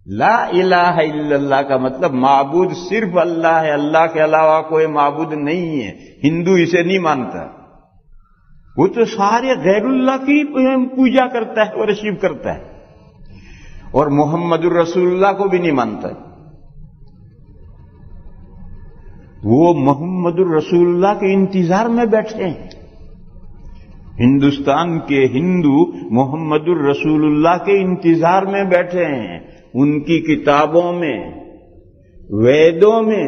لا الہ الا اللہ کا مطلب معبود صرف اللہ ہے، اللہ کے علاوہ کوئی معبود نہیں ہے۔ ہندو اسے نہیں مانتا، وہ تو سارے غیر اللہ کی پوجا کرتا ہے، ورشپ کرتا ہے، اور محمد الرسول اللہ کو بھی نہیں مانتا۔ وہ محمد الرسول اللہ کے انتظار میں بیٹھے ہیں۔ ہندوستان کے ہندو محمد الرسول اللہ کے انتظار میں بیٹھے ہیں، ان کی کتابوں میں، ویدوں میں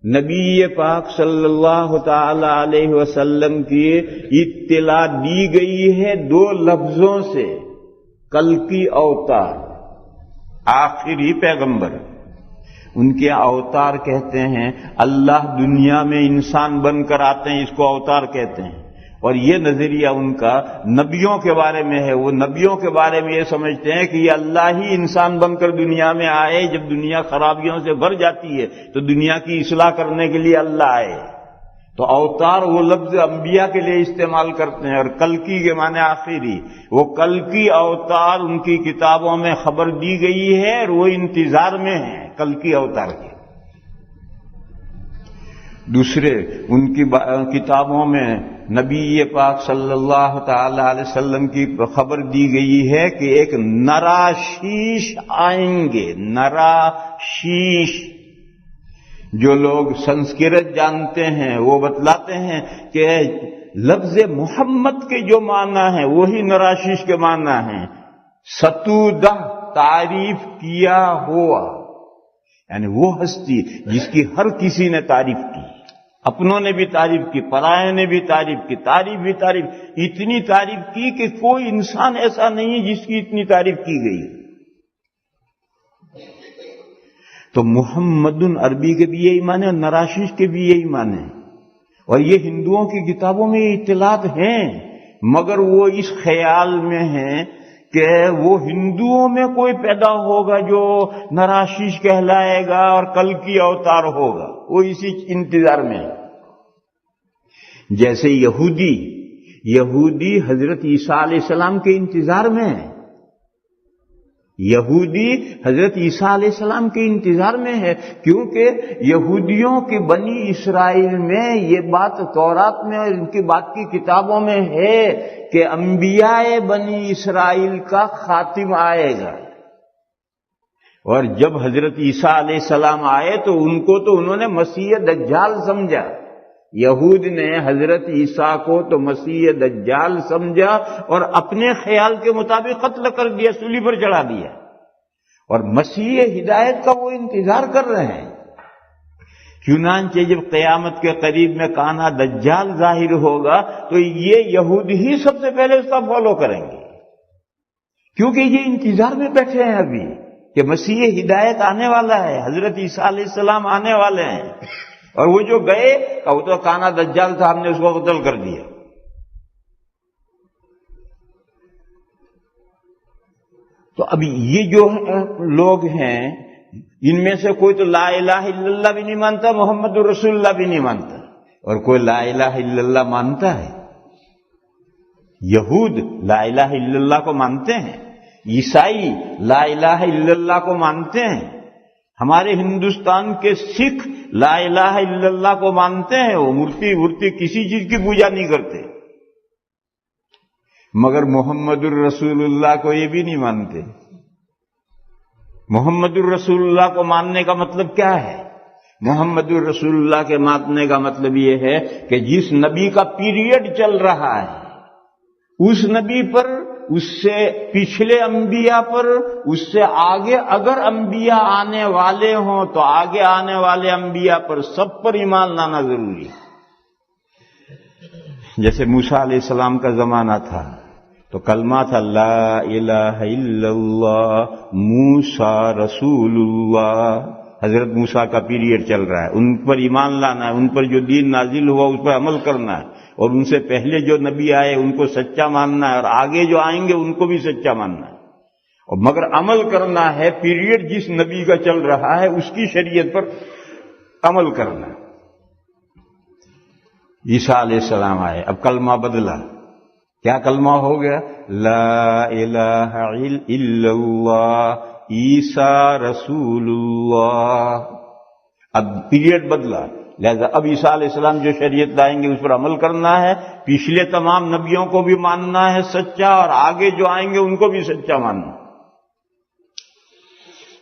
نبی پاک صلی اللہ تعالی علیہ وسلم کی اطلاع دی گئی ہے دو لفظوں سے، کلکی اوتار، آخری پیغمبر۔ ان کے اوتار کہتے ہیں، اللہ دنیا میں انسان بن کر آتے ہیں، اس کو اوتار کہتے ہیں۔ اور یہ نظریہ ان کا نبیوں کے بارے میں ہے، وہ نبیوں کے بارے میں یہ سمجھتے ہیں کہ یہ اللہ ہی انسان بن کر دنیا میں آئے، جب دنیا خرابیوں سے بھر جاتی ہے تو دنیا کی اصلاح کرنے کے لیے اللہ آئے۔ تو اوتار وہ لفظ انبیاء کے لیے استعمال کرتے ہیں، اور کلکی کے معنی آخری، وہ کلکی اوتار ان کی کتابوں میں خبر دی گئی ہے، اور وہ انتظار میں ہیں کلکی اوتار کے۔ دوسرے ان کی کتابوں میں نبی پاک صلی اللہ تعالی علیہ وسلم کی خبر دی گئی ہے کہ ایک نراشیش آئیں گے۔ نراشیش، جو لوگ سنسکرت جانتے ہیں وہ بتلاتے ہیں کہ لفظ محمد کے جو معنی ہیں وہی نراشیش کے معنی ہیں، ستودہ، تعریف کیا ہوا، یعنی وہ ہستی جس کی ہر کسی نے تعریف کی، اپنوں نے بھی تعریف کی، پرائے نے بھی تعریف کی، تعریف بھی تعریف، اتنی تعریف کی کہ کوئی انسان ایسا نہیں ہے جس کی اتنی تعریف کی گئی۔ تو محمد عربی کے بھی یہی معنی اور نراشیش کے بھی یہی معنی، اور یہ ہندوؤں کی کتابوں میں یہ اطلاعات ہیں، مگر وہ اس خیال میں ہیں کہ وہ ہندوؤں میں کوئی پیدا ہوگا جو نراشیش کہلائے گا اور کل کی اوتار ہوگا، وہ اسی انتظار میں ہے۔ جیسے یہودی حضرت عیسیٰ علیہ السلام کے انتظار میں ہے، یہودی حضرت عیسیٰ علیہ السلام کے انتظار میں ہے، کیونکہ یہودیوں کی بنی اسرائیل میں یہ بات تورات میں اور ان کی بات کی کتابوں میں ہے کہ انبیاء بنی اسرائیل کا خاتم آئے گا، اور جب حضرت عیسیٰ علیہ السلام آئے تو ان کو تو انہوں نے مسیح دجال سمجھا، یہود نے حضرت عیسیٰ کو تو مسیح دجال سمجھا اور اپنے خیال کے مطابق قتل کر دیا، سولی پر چڑھا دیا، اور مسیح ہدایت کا وہ انتظار کر رہے ہیں۔ چنانچہ جب قیامت کے قریب میں کانا دجال ظاہر ہوگا تو یہ یہود ہی سب سے پہلے اس کا فالو کریں گے، کیونکہ یہ انتظار میں بیٹھے ہیں ابھی کہ مسیح ہدایت آنے والا ہے، حضرت عیسیٰ علیہ السلام آنے والے ہیں، اور وہ جو گئے کہ وہ تو کانا دجال تھا، ہم نے اس کو قتل کر دیا۔ تو ابھی یہ جو لوگ ہیں ان میں سے کوئی تو لا الہ الا اللہ بھی نہیں مانتا، محمد رسول اللہ بھی نہیں مانتا، اور کوئی لا الہ الا اللہ مانتا ہے۔ یہود لا الہ الا اللہ کو مانتے ہیں، عیسائی لا الہ الا اللہ کو مانتے ہیں، ہمارے ہندوستان کے سکھ لا الہ الا اللہ کو مانتے ہیں، وہ مورتی کسی چیز کی پوجا نہیں کرتے، مگر محمد الرسول اللہ کو یہ بھی نہیں مانتے۔ محمد الرسول اللہ کو ماننے کا مطلب کیا ہے؟ محمد الرسول اللہ کے ماننے کا مطلب یہ ہے کہ جس نبی کا پیریڈ چل رہا ہے اس نبی پر، اس سے پچھلے انبیاء پر، اس سے آگے اگر انبیاء آنے والے ہوں تو آگے آنے والے انبیاء پر، سب پر ایمان لانا ضروری ہے۔ جیسے موسیٰ علیہ السلام کا زمانہ تھا تو کلمہ تھا لا الہ الا اللہ موسیٰ رسول اللہ، حضرت موسیٰ کا پیریڈ چل رہا ہے، ان پر ایمان لانا ہے، ان پر جو دین نازل ہوا اس پر عمل کرنا ہے، اور ان سے پہلے جو نبی آئے ان کو سچا ماننا ہے، اور آگے جو آئیں گے ان کو بھی سچا ماننا ہے، اور مگر عمل کرنا ہے، پیریڈ جس نبی کا چل رہا ہے اس کی شریعت پر عمل کرنا ہے۔ عیسیٰ علیہ السلام آئے، اب کلمہ بدلا، کیا کلمہ ہو گیا؟ لا الہ الا اللہ عیسیٰ رسول اللہ۔ اب پیریڈ بدلا، لہذا اب عیسیٰ علیہ السلام جو شریعت لائیں گے اس پر عمل کرنا ہے، پچھلے تمام نبیوں کو بھی ماننا ہے سچا، اور آگے جو آئیں گے ان کو بھی سچا ماننا۔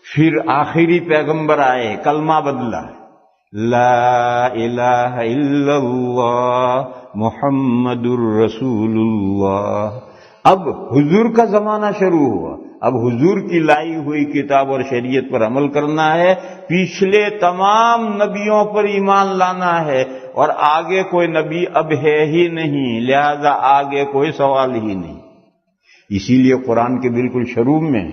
پھر آخری پیغمبر آئے، کلمہ بدلا، لا الہ الا اللہ محمد الرسول اللہ۔ اب حضور کا زمانہ شروع ہوا، اب حضور کی لائی ہوئی کتاب اور شریعت پر عمل کرنا ہے، پچھلے تمام نبیوں پر ایمان لانا ہے، اور آگے کوئی نبی اب ہے ہی نہیں، لہذا آگے کوئی سوال ہی نہیں۔ اسی لیے قرآن کے بالکل شروع میں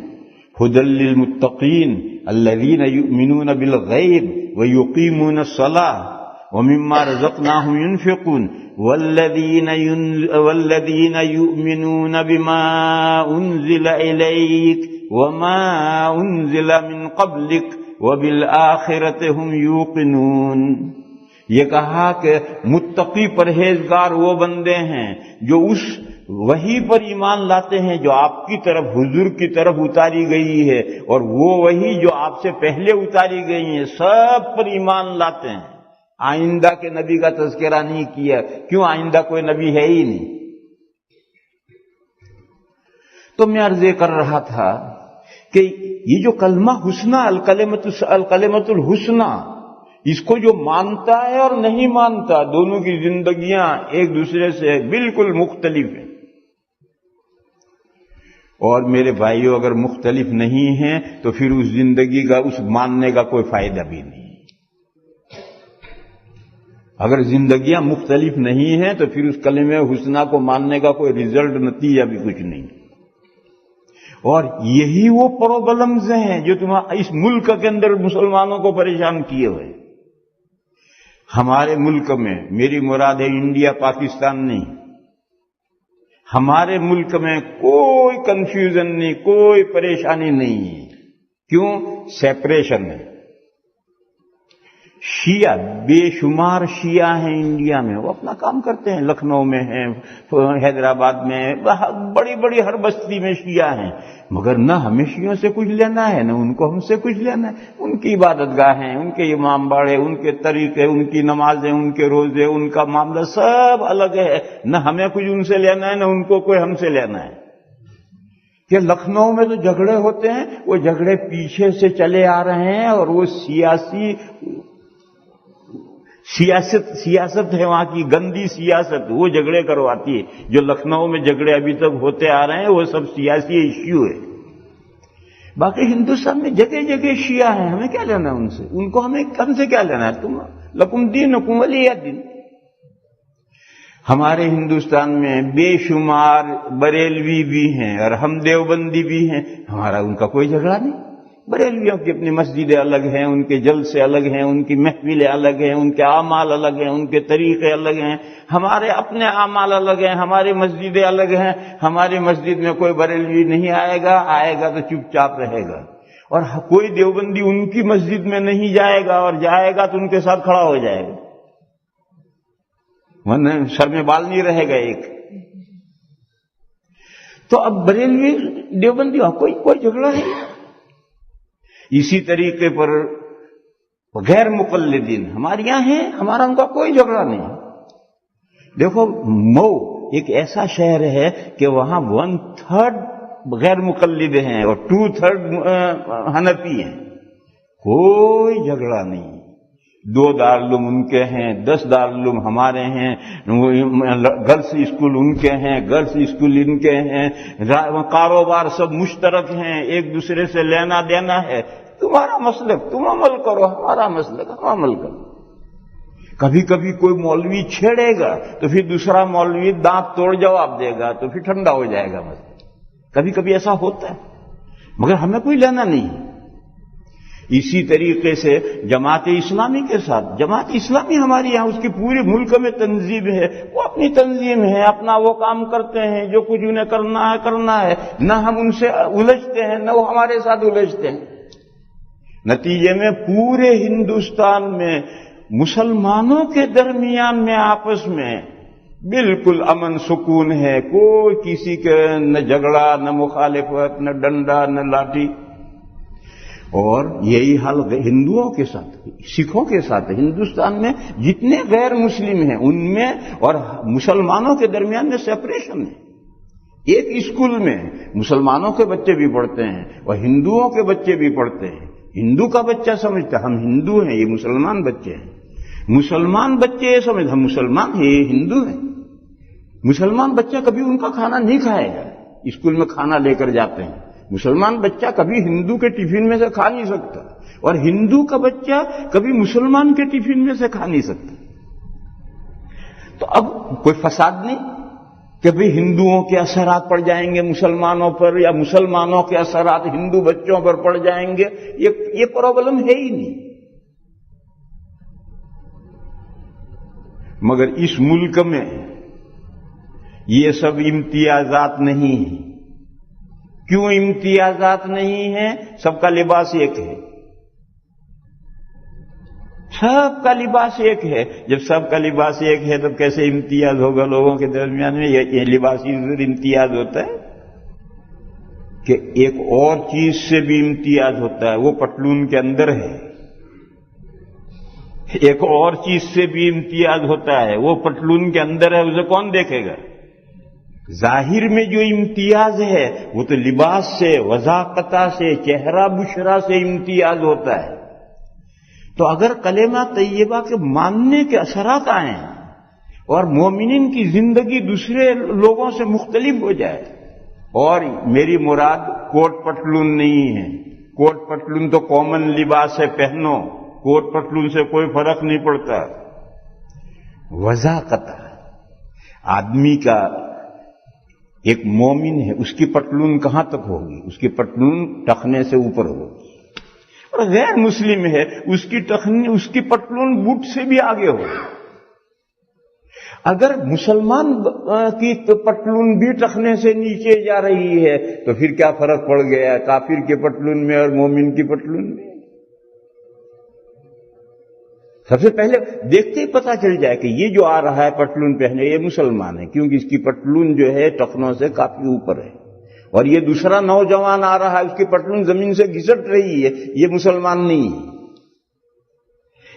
ھدی للمتقین الذین یؤمنون بالغیب ویقیمون الصلاۃ ومما رزقناہم ينفقون والذین یؤمنون بما انزل الیک وما انزل من قبلک وبالآخرۃ هم یوقنون۔ یہ کہا کہ متقی پرہیزگار وہ بندے ہیں جو اس وحی پر ایمان لاتے ہیں جو آپ کی طرف، حضور کی طرف اتاری گئی ہے، اور وہ وحی جو آپ سے پہلے اتاری گئی ہے سب پر ایمان لاتے ہیں۔ آئندہ کے نبی کا تذکرہ نہیں کیا، کیوں؟ آئندہ کوئی نبی ہے ہی نہیں۔ تو میں عرض کر رہا تھا کہ یہ جو کلمہ حسنہ، الکلمۃ الحسنہ، اس کو جو مانتا ہے اور نہیں مانتا، دونوں کی زندگیاں ایک دوسرے سے بالکل مختلف ہیں۔ اور میرے بھائیوں، اگر مختلف نہیں ہیں تو پھر اس زندگی کا، اس ماننے کا کوئی فائدہ بھی نہیں۔ اگر زندگیاں مختلف نہیں ہیں تو پھر اس کلمہ حسنہ کو ماننے کا کوئی رزلٹ، نتیجہ بھی کچھ نہیں۔ اور یہی وہ پرابلمز ہیں جو اس ملک کے اندر مسلمانوں کو پریشان کیے ہوئے۔ ہمارے ملک میں، میری مراد ہے انڈیا پاکستان نہیں، ہمارے ملک میں کوئی کنفیوژن نہیں، کوئی پریشانی نہیں ہے۔ کیوں؟ سیپریشن ہے۔ شیعہ، بے شمار شیعہ ہیں انڈیا میں، وہ اپنا کام کرتے ہیں، لکھنؤ میں ہیں، حیدرآباد میں، بڑی بڑی ہر بستی میں شیعہ ہیں، مگر نہ ہمیں شیعوں سے کچھ لینا ہے، نہ ان کو ہم سے کچھ لینا ہے۔ ان کی عبادت گاہیں، ان کے امام باڑے، ان کے طریقے، ان کی نمازیں، ان کے روزے، ان کا معاملہ سب الگ ہے، نہ ہمیں کچھ ان سے لینا ہے، نہ ان کو کوئی ہم سے لینا ہے۔ کہ لکھنؤ میں جو جھگڑے ہوتے ہیں وہ جھگڑے پیچھے سے چلے آ رہے ہیں، اور وہ سیاست ہے وہاں کی گندی سیاست، وہ جھگڑے کرواتی ہے. جو لکھنؤ میں جھگڑے ابھی تک ہوتے آ رہے ہیں وہ سب سیاسی ایشو ہے. باقی ہندوستان میں جگہ جگہ شیعہ ہیں، ہمیں کیا لینا ان سے؟ ان کو ہم سے کیا لینا ہے؟ تم لکم دینکم ولی دین. ہمارے ہندوستان میں بے شمار بریلوی بھی ہیں اور ہم دیوبندی بھی ہیں، ہمارا ان کا کوئی جھگڑا نہیں. بریلویوں کی اپنی مسجدیں الگ ہیں، ان کے جلسے الگ ہیں، ان کی محفلیں الگ ہیں، ان کے اعمال الگ ہیں، ان کے طریقے الگ ہیں. ہمارے اپنے اعمال الگ ہیں، ہماری مسجدیں الگ ہیں. ہماری مسجد میں کوئی بریلوی نہیں آئے گا تو چپ چاپ رہے گا، اور کوئی دیوبندی ان کی مسجد میں نہیں جائے گا، اور جائے گا تو ان کے ساتھ کھڑا ہو جائے گا، ورنہ سر میں بال نہیں رہے گا ایک. تو اب بریلوی دیوبندی کوئی جھگڑا نہیں. اسی طریقے پر غیر مقلدین ہمارے یہاں ہیں، ہمارا ان کا کوئی جھگڑا نہیں. دیکھو مئو ایک ایسا شہر ہے کہ وہاں 1/3 غیر مقلد ہیں اور 2/3 حنفی ہیں. کوئی جھگڑا نہیں. 2 دارالعلوم ان کے ہیں، 10 دارالعلوم ہمارے ہیں، گرلس اسکول ان کے ہیں، گرلس اسکول ان کے ہیں، کاروبار سب مشترک ہیں، ایک دوسرے سے لینا دینا ہے. تمہارا مسلک تم عمل کرو، ہمارا مسلک ہم عمل کرو. کبھی کبھی کوئی مولوی چھیڑے گا تو پھر دوسرا مولوی دانت توڑ جواب دے گا تو پھر ٹھنڈا ہو جائے گا مسئلہ. کبھی کبھی ایسا ہوتا ہے، مگر ہمیں کوئی لینا نہیں. اسی طریقے سے جماعت اسلامی کے ساتھ، جماعت اسلامی ہماری یہاں اس کی پورے ملک میں تنظیم ہے، وہ اپنی تنظیم ہے، اپنا وہ کام کرتے ہیں جو کچھ انہیں کرنا ہے. نہ ہم ان سے الجھتے ہیں نہ وہ ہمارے ساتھ الجھتے ہیں. نتیجے میں پورے ہندوستان میں مسلمانوں کے درمیان میں آپس میں بالکل امن سکون ہے. کوئی کسی کے نہ جھگڑا نہ مخالفت نہ ڈنڈا نہ لاٹھی. اور یہی حال ہندوؤں کے ساتھ، سکھوں کے ساتھ. ہندوستان میں جتنے غیر مسلم ہیں ان میں اور مسلمانوں کے درمیان میں سپریشن ہے. ایک اسکول میں مسلمانوں کے بچے بھی پڑھتے ہیں اور ہندوؤں کے بچے بھی پڑھتے ہیں. ہندو کا بچہ سمجھتا ہم ہندو ہیں، یہ مسلمان بچے ہیں. مسلمان بچے یہ سمجھتے ہم مسلمان ہیں، یہ ہندو ہیں. مسلمان بچہ کبھی ان کا کھانا نہیں کھائے گا، اسکول میں کھانا لے کر جاتے ہیں. مسلمان بچہ کبھی ہندو کے ٹفن میں سے کھا نہیں سکتا، اور ہندو کا بچہ کبھی مسلمان کے ٹفن میں سے کھا نہیں سکتا. تو اب کوئی فساد نہیں کہ بھئی ہندوؤں کے اثرات پڑ جائیں گے مسلمانوں پر یا مسلمانوں کے اثرات ہندو بچوں پر پڑ جائیں گے. یہ پرابلم ہے ہی نہیں. مگر اس ملک میں یہ سب امتیازات نہیں ہیں. کیوں امتیازات نہیں ہیں؟ سب کا لباس ایک ہے. سب کا لباس ایک ہے. جب سب کا لباس ایک ہے تو کیسے امتیاز ہوگا لوگوں کے درمیان میں؟ یہ لباسی امتیاز ہوتا ہے کہ ایک اور چیز سے بھی امتیاز ہوتا ہے، وہ پٹلون کے اندر ہے. ایک اور چیز سے بھی امتیاز ہوتا ہے، وہ پٹلون کے اندر ہے، اسے کون دیکھے گا؟ ظاہر میں جو امتیاز ہے وہ تو لباس سے، وضاقتہ سے، چہرہ بشرا سے امتیاز ہوتا ہے. تو اگر کلمہ طیبہ کے ماننے کے اثرات آئیں اور مومنین کی زندگی دوسرے لوگوں سے مختلف ہو جائے، اور میری مراد کوٹ پٹلون نہیں ہے. کوٹ پٹلون تو کامن لباس ہے، پہنو، کوٹ پٹلون سے کوئی فرق نہیں پڑتا. وضاقتہ آدمی کا، ایک مومن ہے، اس کی پٹلون کہاں تک ہوگی؟ اس کی پٹلون ٹخنے سے اوپر ہوگی. اور غیر مسلم ہے، اس کی پٹلون بوٹ سے بھی آگے ہوگی. اگر مسلمان کی پٹلون بھی ٹخنے سے نیچے جا رہی ہے تو پھر کیا فرق پڑ گیا کافر کے پٹلون میں اور مومن کی پٹلون میں؟ سب سے پہلے دیکھتے ہی پتا چل جائے کہ یہ جو آ رہا ہے پٹلون پہنے یہ مسلمان ہے، کیونکہ اس کی پٹلون جو ہے ٹخنوں سے کافی اوپر ہے. اور یہ دوسرا نوجوان آ رہا ہے، اس کی پٹلون زمین سے گھسٹ رہی ہے، یہ مسلمان نہیں ہے.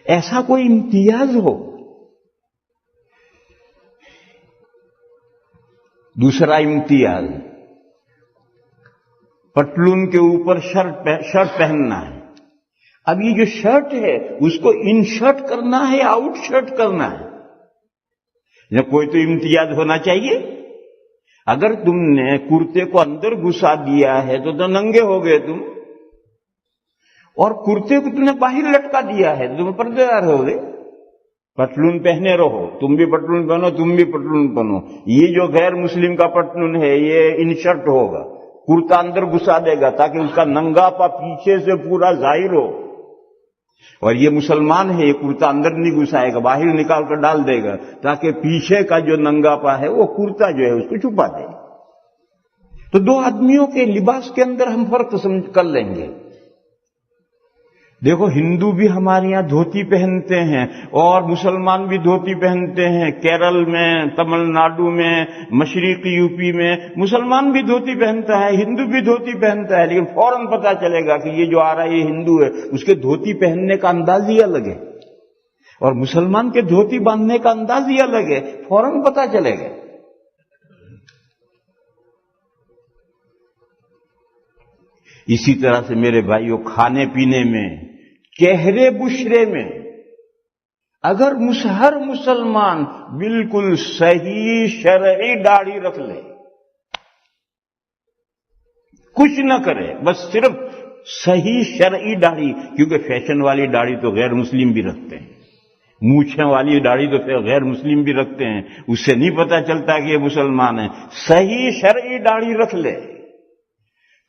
ایسا کوئی امتیاز ہو. دوسرا امتیاز، پٹلون کے اوپر شرٹ پہننا ہے. اب یہ جو شرٹ ہے اس کو ان شرٹ کرنا ہے یا آؤٹ شرٹ کرنا ہے؟ یا کوئی تو امتیاز ہونا چاہیے. اگر تم نے کرتے کو اندر گھسا دیا ہے تو ننگے ہو گئے تم، اور کرتے کو تم نے باہر لٹکا دیا ہے تو تم پردے دار ہو گئے. پتلون پہنے رہو، تم بھی پتلون پہنو، تم بھی پتلون پہنو. یہ جو غیر مسلم کا پتلون ہے یہ ان شرٹ ہوگا، کرتا اندر گھسا دے گا تاکہ اس کا ننگا پا پیچھے سے پورا ظاہر ہو. اور یہ مسلمان ہے، یہ کرتا اندر نہیں گھسائے گا، باہر نکال کر ڈال دے گا تاکہ پیچھے کا جو ننگا پا ہے وہ کرتا جو ہے اس کو چھپا دے. تو دو آدمیوں کے لباس کے اندر ہم فرق سمجھ کر لیں گے. دیکھو ہندو بھی ہمارے یہاں دھوتی پہنتے ہیں اور مسلمان بھی دھوتی پہنتے ہیں. کیرل میں، تمل ناڈو میں، مشرقی یو پی میں مسلمان بھی دھوتی پہنتا ہے، ہندو بھی دھوتی پہنتا ہے، لیکن فوراً پتا چلے گا کہ یہ جو آ رہا ہے یہ ہندو ہے. اس کے دھوتی پہننے کا انداز ہی الگ ہے، اور مسلمان کے دھوتی باندھنے کا انداز ہی الگ ہے، فوراً پتا چلے گا. اسی طرح سے میرے بھائیوں، کھانے پینے میں، چہرے بشرے میں، اگر ہر مسلمان بالکل صحیح شرعی داڑھی رکھ لے، کچھ نہ کرے، بس صرف صحیح شرعی داڑھی، کیونکہ فیشن والی داڑھی تو غیر مسلم بھی رکھتے ہیں، مونچھیں والی داڑھی تو غیر مسلم بھی رکھتے ہیں، اس سے نہیں پتا چلتا کہ یہ مسلمان ہے. صحیح شرعی داڑھی رکھ لے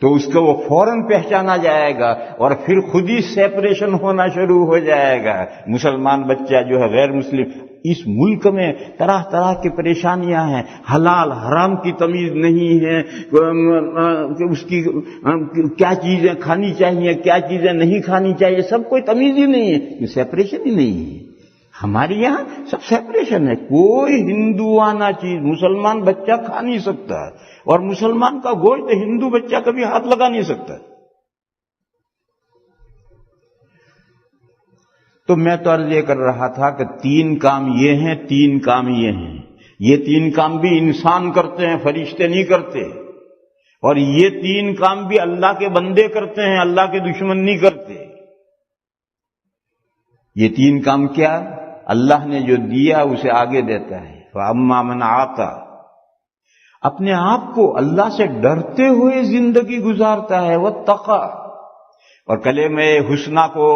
تو اس کو وہ فوراً پہچانا جائے گا، اور پھر خود ہی سیپریشن ہونا شروع ہو جائے گا. مسلمان بچہ جو ہے غیر مسلم. اس ملک میں طرح طرح کی پریشانیاں ہیں، حلال حرام کی تمیز نہیں ہے، اس کی کیا چیزیں کھانی چاہیے کیا چیزیں نہیں کھانی چاہیے، سب کوئی تمیز ہی نہیں ہے، یہ سیپریشن ہی نہیں ہے. ہمارے یہاں سب سیپریشن ہے. کوئی ہندوانہ چیز مسلمان بچہ کھا نہیں سکتا، اور مسلمان کا گوشت ہندو بچہ کبھی ہاتھ لگا نہیں سکتا. تو میں تو عرض یہ کر رہا تھا کہ 3 کام یہ ہیں، 3 کام یہ ہیں. یہ 3 کام بھی انسان کرتے ہیں، فرشتے نہیں کرتے. اور یہ 3 کام بھی اللہ کے بندے کرتے ہیں، اللہ کے دشمن نہیں کرتے. یہ 3 کام کیا؟ اللہ نے جو دیا اسے آگے دیتا ہے. فَأَمَّا مَنْ عَاطَى، اپنے آپ کو اللہ سے ڈرتے ہوئے زندگی گزارتا ہے. وَاتَّقَى، اور کلمہ حسنہ کو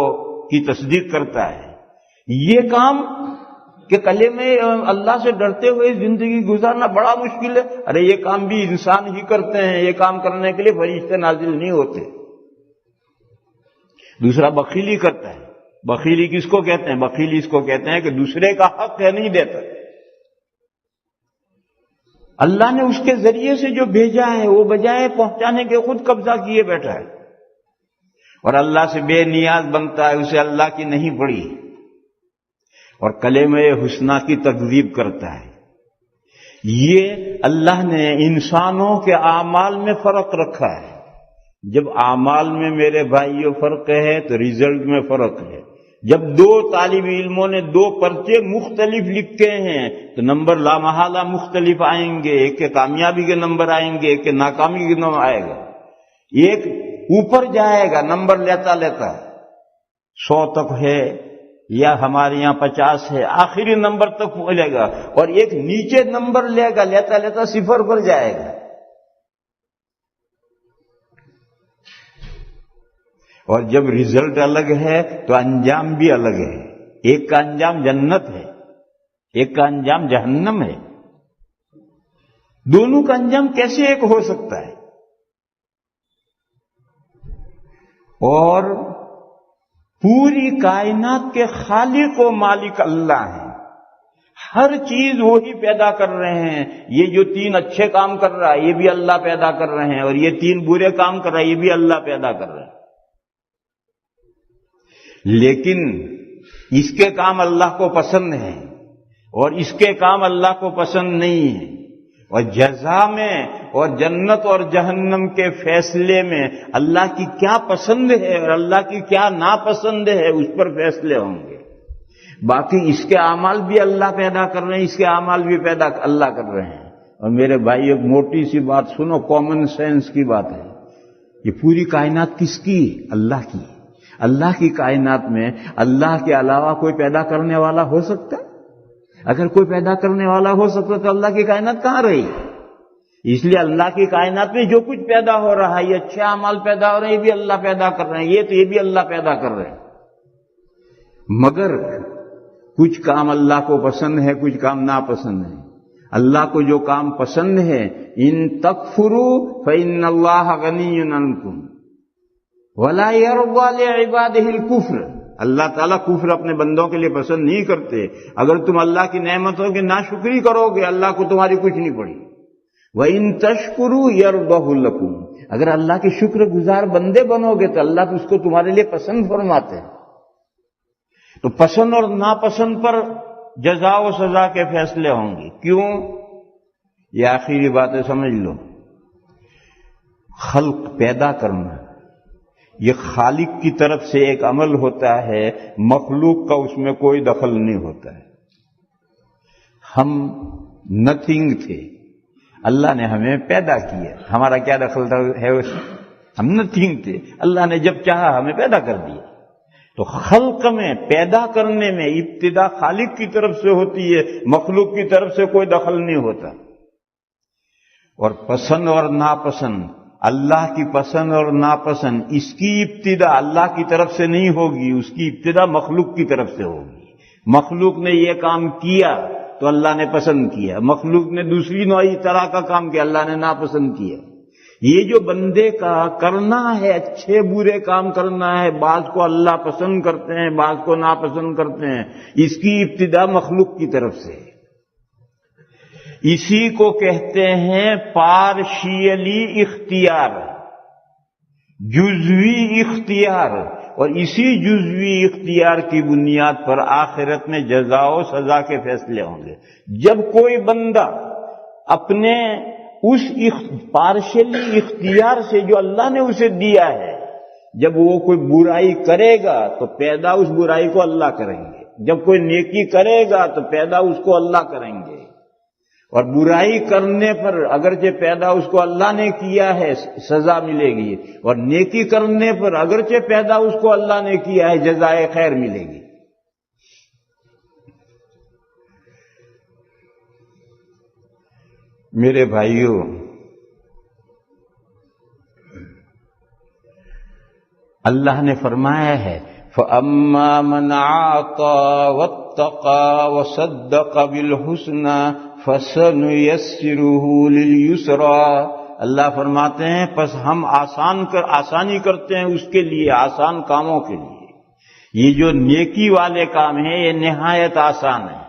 کی تصدیق کرتا ہے. یہ کام کہ کلمہ اللہ سے ڈرتے ہوئے زندگی گزارنا بڑا مشکل ہے. ارے یہ کام بھی انسان ہی کرتے ہیں، یہ کام کرنے کے لیے فرشتے نازل نہیں ہوتے. دوسرا بخیلی کرتا ہے. بخیلی کس کو کہتے ہیں؟ بخیلی اس کو کہتے ہیں کہ دوسرے کا حق ہے نہیں دیتا. اللہ نے اس کے ذریعے سے جو بھیجا ہے وہ بجائے پہنچانے کے خود قبضہ کیے بیٹھا ہے، اور اللہ سے بے نیاز بنتا ہے، اسے اللہ کی نہیں پڑی، اور کلمہ حسنہ کی تکذیب کرتا ہے. یہ اللہ نے انسانوں کے اعمال میں فرق رکھا ہے. جب اعمال میں میرے بھائیوں فرق ہے تو رزلٹ میں فرق ہے. جب 2 طالب علموں نے 2 پرچے مختلف لکھے ہیں تو نمبر لامحالہ مختلف آئیں گے. ایک کے کامیابی کے نمبر آئیں گے، ایک کے ناکامی کے نمبر آئے گا. ایک اوپر جائے گا نمبر لیتا 100 تک ہے، یا ہمارے یہاں 50 ہے، آخری نمبر تک پہنچے گا. اور ایک نیچے نمبر لے گا، لیتا 0 پر جائے گا. اور جب رزلٹ الگ ہے تو انجام بھی الگ ہے. ایک کا انجام جنت ہے، ایک کا انجام جہنم ہے. دونوں کا انجام کیسے ایک ہو سکتا ہے؟ اور پوری کائنات کے خالق و مالک اللہ ہیں. ہر چیز وہی پیدا کر رہے ہیں. یہ جو 3 اچھے کام کر رہا ہے یہ بھی اللہ پیدا کر رہے ہیں، اور یہ 3 برے کام کر رہا ہے یہ بھی اللہ پیدا کر رہے ہیں. لیکن اس کے کام اللہ کو پسند ہیں اور اس کے کام اللہ کو پسند نہیں ہیں. اور جزا میں اور جنت اور جہنم کے فیصلے میں اللہ کی کیا پسند ہے اور اللہ کی کیا ناپسند ہے اس پر فیصلے ہوں گے. باقی اس کے اعمال بھی اللہ پیدا کر رہے ہیں، اس کے اعمال بھی پیدا اللہ کر رہے ہیں. اور میرے بھائی ایک موٹی سی بات سنو، کامن سینس کی بات ہے. یہ پوری کائنات کس کی؟ اللہ کی. اللہ کی کائنات میں اللہ کے علاوہ کوئی پیدا کرنے والا ہو سکتا ہے؟ اگر کوئی پیدا کرنے والا ہو سکتا تو اللہ کی کائنات کہاں رہی؟ اس لیے اللہ کی کائنات میں جو کچھ پیدا ہو رہا ہے، یہ اچھے اعمال پیدا ہو رہے ہیں، یہ بھی اللہ پیدا کر رہے ہیں، یہ بھی اللہ پیدا کر رہے ہیں۔ مگر کچھ کام اللہ کو پسند ہے، کچھ کام ناپسند ہے۔ اللہ کو جو کام پسند ہے، ان تکفروا فإن اللہ غنی عنکم ولا يرضى لعباده الكفر۔ اللہ تعالیٰ کفر اپنے بندوں کے لیے پسند نہیں کرتے۔ اگر تم اللہ کی نعمتوں کی ناشکری کرو گے، اللہ کو تمہاری کچھ نہیں پڑی۔ وَإِن تَشْكُرُوا يَرْضَهُ لَكُمْ، اگر اللہ کے شکر گزار بندے بنو گے تو اللہ اس کو تمہارے لیے پسند فرماتے ہیں۔ تو پسند اور ناپسند پر جزا و سزا کے فیصلے ہوں گے۔ کیوں؟ یہ آخری باتیں سمجھ لو۔ خلق پیدا کرنا یہ خالق کی طرف سے ایک عمل ہوتا ہے، مخلوق کا اس میں کوئی دخل نہیں ہوتا ہے۔ ہم نتھنگ تھے، اللہ نے ہمیں پیدا کیا، ہمارا کیا دخل ہے اس میں؟ ہم نتھنگ تھے، اللہ نے جب چاہا ہمیں پیدا کر دیا۔ تو خلق میں، پیدا کرنے میں ابتدا خالق کی طرف سے ہوتی ہے، مخلوق کی طرف سے کوئی دخل نہیں ہوتا۔ اور پسند اور ناپسند، اللہ کی پسند اور ناپسند، اس کی ابتدا اللہ کی طرف سے نہیں ہوگی، اس کی ابتدا مخلوق کی طرف سے ہوگی۔ مخلوق نے یہ کام کیا تو اللہ نے پسند کیا، مخلوق نے دوسری نوعی طرح کا کام کیا، اللہ نے ناپسند کیا۔ یہ جو بندے کا کرنا ہے، اچھے برے کام کرنا ہے، بعض کو اللہ پسند کرتے ہیں، بعض کو ناپسند کرتے ہیں، اس کی ابتدا مخلوق کی طرف سے۔ اسی کو کہتے ہیں پارشیلی اختیار، جزوی اختیار، اور اسی جزوی اختیار کی بنیاد پر آخرت میں جزا و سزا کے فیصلے ہوں گے۔ جب کوئی بندہ اپنے اس پارشلی اختیار سے جو اللہ نے اسے دیا ہے، جب وہ کوئی برائی کرے گا تو پیدا اس برائی کو اللہ کریں گے، جب کوئی نیکی کرے گا تو پیدا اس کو اللہ کریں گے۔ اور برائی کرنے پر اگرچہ پیدا اس کو اللہ نے کیا ہے، سزا ملے گی، اور نیکی کرنے پر اگرچہ پیدا اس کو اللہ نے کیا ہے، جزائے خیر ملے گی۔ میرے بھائیوں، اللہ نے فرمایا ہے فَأَمَّا مَنْ أَعْطَى وَاتَّقَى وَصَدَّقَ بِالْحُسْنَى فَسَنُيَسِّرُهُ لِلْيُسْرَى۔ اللہ فرماتے ہیں پس ہم آسانی کرتے ہیں اس کے لیے، آسان کاموں کے لیے۔ یہ جو نیکی والے کام ہیں یہ نہایت آسان ہیں،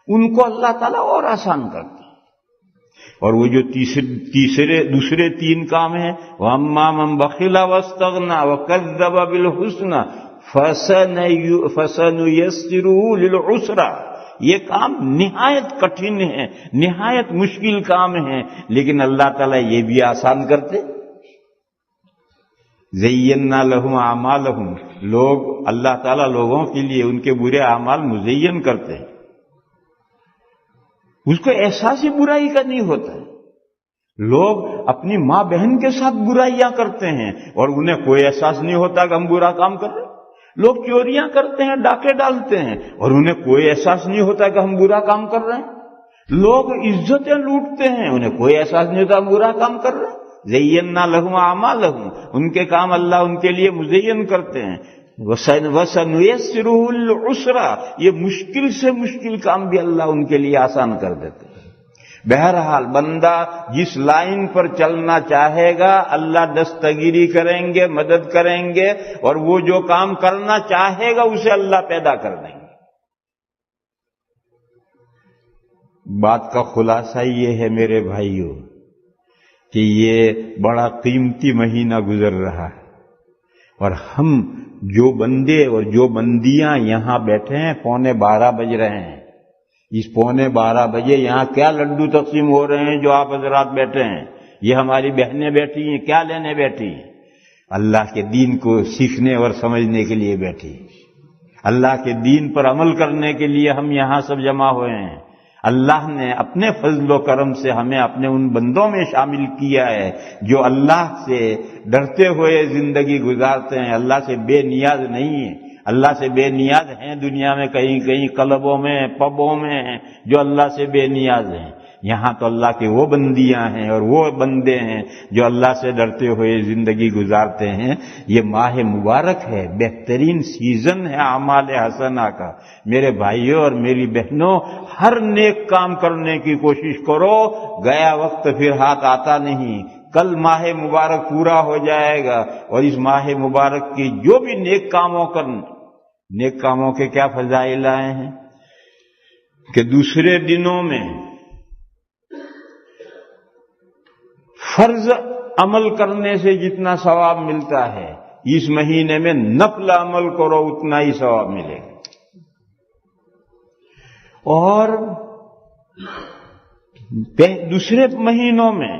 ان کو اللہ تعالیٰ اور آسان کرتے ہیں۔ اور وہ جو دوسرے تین کام ہیں، وَأَمَّا مَنْ بَخِلَ وَاسْتَغْنَى وَكَذَّبَ بِالْحُسْنَى فَسَنُيَسِّرُهُ لِلْعُسْرَى۔ یہ کام نہایت کٹھن ہے، نہایت مشکل کام ہے، لیکن اللہ تعالیٰ یہ بھی آسان کرتے۔ زَيَّنَّا لَهُمْ أَعْمَالَهُمْ، لوگ اللہ تعالیٰ لوگوں کے لیے ان کے برے اعمال مزین کرتے ہیں، اس کو احساس ہی برائی کا نہیں ہوتا ہے۔ لوگ اپنی ماں بہن کے ساتھ برائیاں کرتے ہیں اور انہیں کوئی احساس نہیں ہوتا کہ ہم برا کام کر رہے ہیں۔ لوگ چوریاں کرتے ہیں، ڈاکے ڈالتے ہیں اور انہیں کوئی احساس نہیں ہوتا کہ ہم برا کام کر رہے ہیں۔ لوگ عزتیں لوٹتے ہیں، انہیں کوئی احساس نہیں ہوتا ہم برا کام کر رہے ہیں۔ زَيَّنَّا لَهُمْ أَعْمَالَهُمْ، ان کے کام اللہ ان کے لیے مزین کرتے ہیں۔ وَسَنُيَسِّرُهُ لِلْعُسْرَى، یہ مشکل سے مشکل کام بھی اللہ ان کے لیے آسان کر دیتے ہیں۔ بہرحال بندہ جس لائن پر چلنا چاہے گا اللہ دستگیری کریں گے، مدد کریں گے، اور وہ جو کام کرنا چاہے گا اسے اللہ پیدا کر دیں گے۔ بات کا خلاصہ یہ ہے میرے بھائیوں کہ یہ بڑا قیمتی مہینہ گزر رہا ہے، اور ہم جو بندے اور جو بندیاں یہاں بیٹھے ہیں 11:15 بج رہے ہیں، اس 11:15 بجے یہاں کیا لڈو تقسیم ہو رہے ہیں جو آپ حضرات بیٹھے ہیں؟ یہ ہماری بہنیں بیٹھی ہیں، کیا لینے بیٹھی ہیں؟ اللہ کے دین کو سیکھنے اور سمجھنے کے لیے بیٹھی ہیں، اللہ کے دین پر عمل کرنے کے لیے ہم یہاں سب جمع ہوئے ہیں۔ اللہ نے اپنے فضل و کرم سے ہمیں اپنے ان بندوں میں شامل کیا ہے جو اللہ سے ڈرتے ہوئے زندگی گزارتے ہیں، اللہ سے بے نیاز نہیں ہیں۔ اللہ سے بے نیاز ہیں دنیا میں کہیں کہیں کلبوں میں، پبوں میں، جو اللہ سے بے نیاز ہیں۔ یہاں تو اللہ کے وہ بندیاں ہیں اور وہ بندے ہیں جو اللہ سے ڈرتے ہوئے زندگی گزارتے ہیں۔ یہ ماہ مبارک ہے، بہترین سیزن ہے اعمال حسنہ کا۔ میرے بھائیوں اور میری بہنوں، ہر نیک کام کرنے کی کوشش کرو، گیا وقت پھر ہاتھ آتا نہیں۔ کل ماہ مبارک پورا ہو جائے گا، اور اس ماہ مبارک کی جو بھی نیک کاموں کے کیا فضائل آئے ہیں کہ دوسرے دنوں میں فرض عمل کرنے سے جتنا ثواب ملتا ہے، اس مہینے میں نفل عمل کرو اتنا ہی ثواب ملے گا۔ اور دوسرے مہینوں میں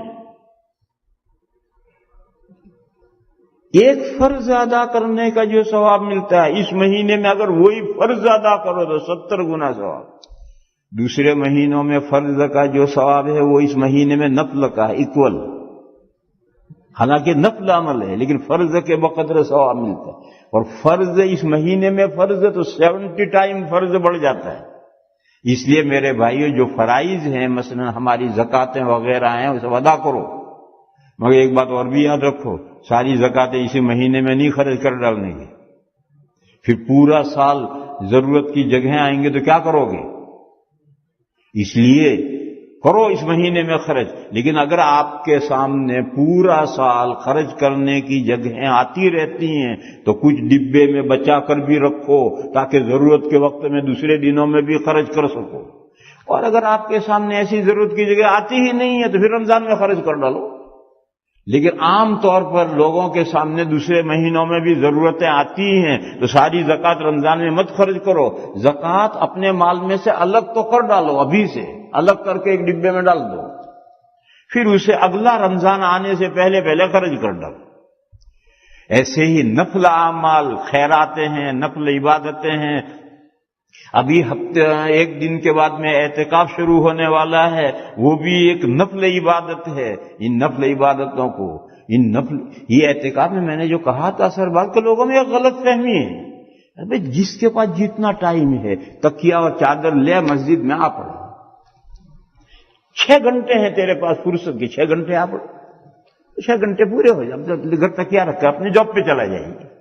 ایک فرض ادا کرنے کا جو ثواب ملتا ہے، اس مہینے میں اگر وہی فرض ادا کرو تو 70 گنا ثواب۔ دوسرے مہینوں میں فرض کا جو ثواب ہے وہ اس مہینے میں نفل کا ہے ایکول، حالانکہ نفل عمل ہے لیکن فرض کے بقدر ثواب ملتا ہے۔ اور فرض اس مہینے میں فرض تو 70 ٹائم فرض بڑھ جاتا ہے۔ اس لیے میرے بھائیوں، جو فرائض ہیں مثلا ہماری زکاتیں وغیرہ ہیں اسے ادا کرو، مگر ایک بات اور بھی یاد رکھو، ساری زکاتیں اسی مہینے میں نہیں خرچ کر ڈالنے کی، پھر پورا سال ضرورت کی جگہیں آئیں گے تو کیا کرو گے؟ اس لیے کرو اس مہینے میں خرچ، لیکن اگر آپ کے سامنے پورا سال خرچ کرنے کی جگہیں آتی رہتی ہیں تو کچھ ڈبے میں بچا کر بھی رکھو تاکہ ضرورت کے وقت میں دوسرے دنوں میں بھی خرچ کر سکو۔ اور اگر آپ کے سامنے ایسی ضرورت کی جگہ آتی ہی نہیں ہے تو پھر رمضان میں خرچ کر ڈالو۔ لیکن عام طور پر لوگوں کے سامنے دوسرے مہینوں میں بھی ضرورتیں آتی ہیں تو ساری زکوٰۃ رمضان میں مت خرچ کرو، زکوٰۃ اپنے مال میں سے الگ تو کر ڈالو، ابھی سے الگ کر کے ایک ڈبے میں ڈال دو، پھر اسے اگلا رمضان آنے سے پہلے خرچ کر ڈالو۔ ایسے ہی نفل اعمال، خیراتیں ہیں، نفل عبادتیں ہیں۔ ابھی ایک دن کے بعد میں اعتکاف شروع ہونے والا ہے، وہ بھی ایک نفل عبادت ہے۔ ان نفل عبادتوں کو، یہ اعتکاف میں نے جو کہا تھا، اثر بعض کے لوگوں میں ایک غلط فہمی ہے، جس کے پاس جتنا ٹائم ہے تکیہ اور چادر لے مسجد میں آ پڑے، 6 گھنٹے ہیں تیرے پاس فرصت کے، 6 گھنٹے آ پڑے، 6 گھنٹے پورے ہو جائے، گھر تکیہ رکھ کر اپنی جاب پہ چلا جائیے۔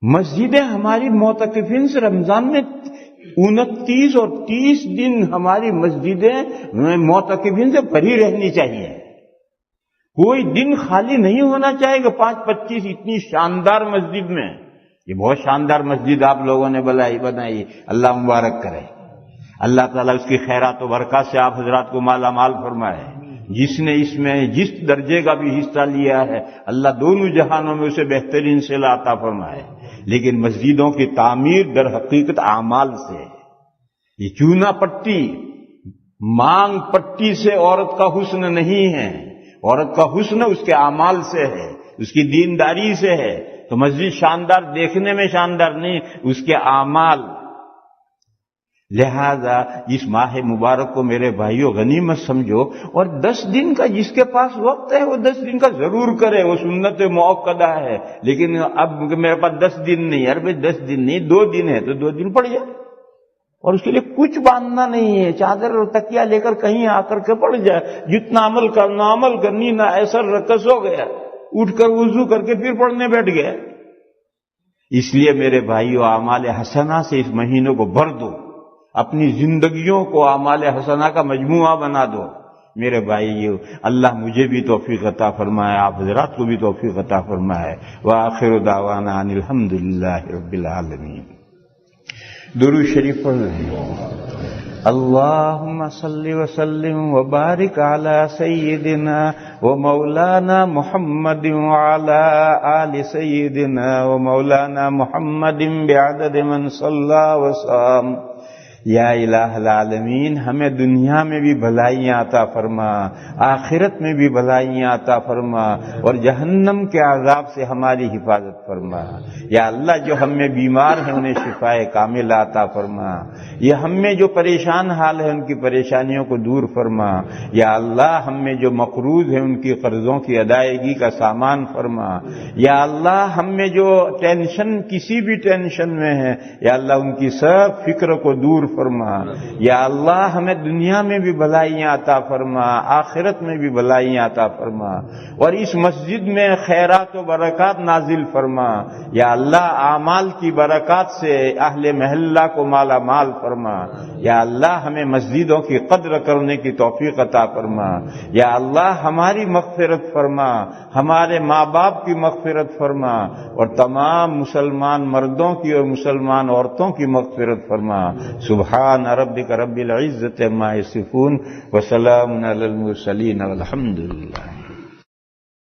مسجدیں ہماری معتکفین سے رمضان میں 29 اور 30 دن ہماری مسجدیں معتکفین سے بھری رہنی چاہیے، کوئی دن خالی نہیں ہونا چاہیے کہ 5-25 اتنی شاندار مسجد میں۔ یہ بہت شاندار مسجد آپ لوگوں نے بنائی، اللہ مبارک کرے، اللہ تعالیٰ اس کی خیرات و برکات سے آپ حضرات کو مالا مال فرمائے۔ جس نے اس میں جس درجے کا بھی حصہ لیا ہے، اللہ دونوں جہانوں میں اسے بہترین صلہ عطا فرمائے۔ لیکن مسجدوں کی تعمیر در حقیقت اعمال سے ہے۔ یہ چونا پٹی، مانگ پٹی سے عورت کا حسن نہیں ہے، عورت کا حسن اس کے اعمال سے ہے، اس کی دینداری سے ہے۔ تو مسجد شاندار دیکھنے میں شاندار نہیں، اس کے اعمال۔ لہذا اس ماہ مبارک کو میرے بھائیوں غنیمت سمجھو، اور 10 دن کا جس کے پاس وقت ہے وہ 10 دن کا ضرور کرے، وہ سنت موقدہ ہے۔ لیکن اب میرے پاس 10 دن نہیں، یار بھائی 10 دن نہیں، 2 دن ہے تو 2 دن پڑ جائے، اور اس کے لیے کچھ باندھنا نہیں ہے، چادر اور تکیہ لے کر کہیں آ کر کے پڑ جائے، جتنا عمل کرنا عمل کرنی، نہ ایسا رکس ہو گیا، اٹھ کر وضو کر کے پھر پڑھنے بیٹھ گیا۔ اس لیے میرے بھائیوں، اعمال حسنہ سے اس مہینوں کو بھر دو، اپنی زندگیوں کو اعمال حسنہ کا مجموعہ بنا دو۔ میرے بھائیو، اللہ مجھے بھی توفیق عطا فرمائے، آپ حضرات کو بھی توفیق عطا فرمائے۔ وآخر دعوانا ان الحمدللہ رب العالمین۔ درود شریف پڑھ رہے ہیں۔ اللہم صلی وسلم وبارک علی سیدنا ومولانا محمد وعلی آل سیدنا ومولانا محمد بعدد من صلی وسلم۔ یا الہ العالمین ہمیں دنیا میں بھی بھلائیاں عطا فرما، آخرت میں بھی بھلائیاں عطا فرما، اور جہنم کے عذاب سے ہماری حفاظت فرما۔ یا اللہ جو ہم میں بیمار ہیں انہیں شفائے کاملہ عطا فرما، یہ ہم میں جو پریشان حال ہے ان کی پریشانیوں کو دور فرما۔ یا اللہ ہم میں جو مقروض ہیں ان کی قرضوں کی ادائیگی کا سامان فرما۔ یا اللہ ہم میں جو ٹینشن کسی بھی ٹینشن میں ہے یا اللہ ان کی سب فکر کو دور فرما۔ یا اللہ ہمیں دنیا میں بھی بھلائیاں عطا فرما، آخرت میں بھی بھلائیاں عطا فرما، اور اس مسجد میں خیرات و برکات نازل فرما۔ یا اللہ اعمال کی برکات سے اہل محلہ کو مالا مال فرما۔ یا اللہ ہمیں مسجدوں کی قدر کرنے کی توفیق عطا فرما۔ یا اللہ ہماری مغفرت فرما، ہمارے ماں باپ کی مغفرت فرما، اور تمام مسلمان مردوں کی اور مسلمان عورتوں کی مغفرت فرما۔ سبحان ربک رب العزت عما یصفون وسلام علی المرسلین والحمد للہ۔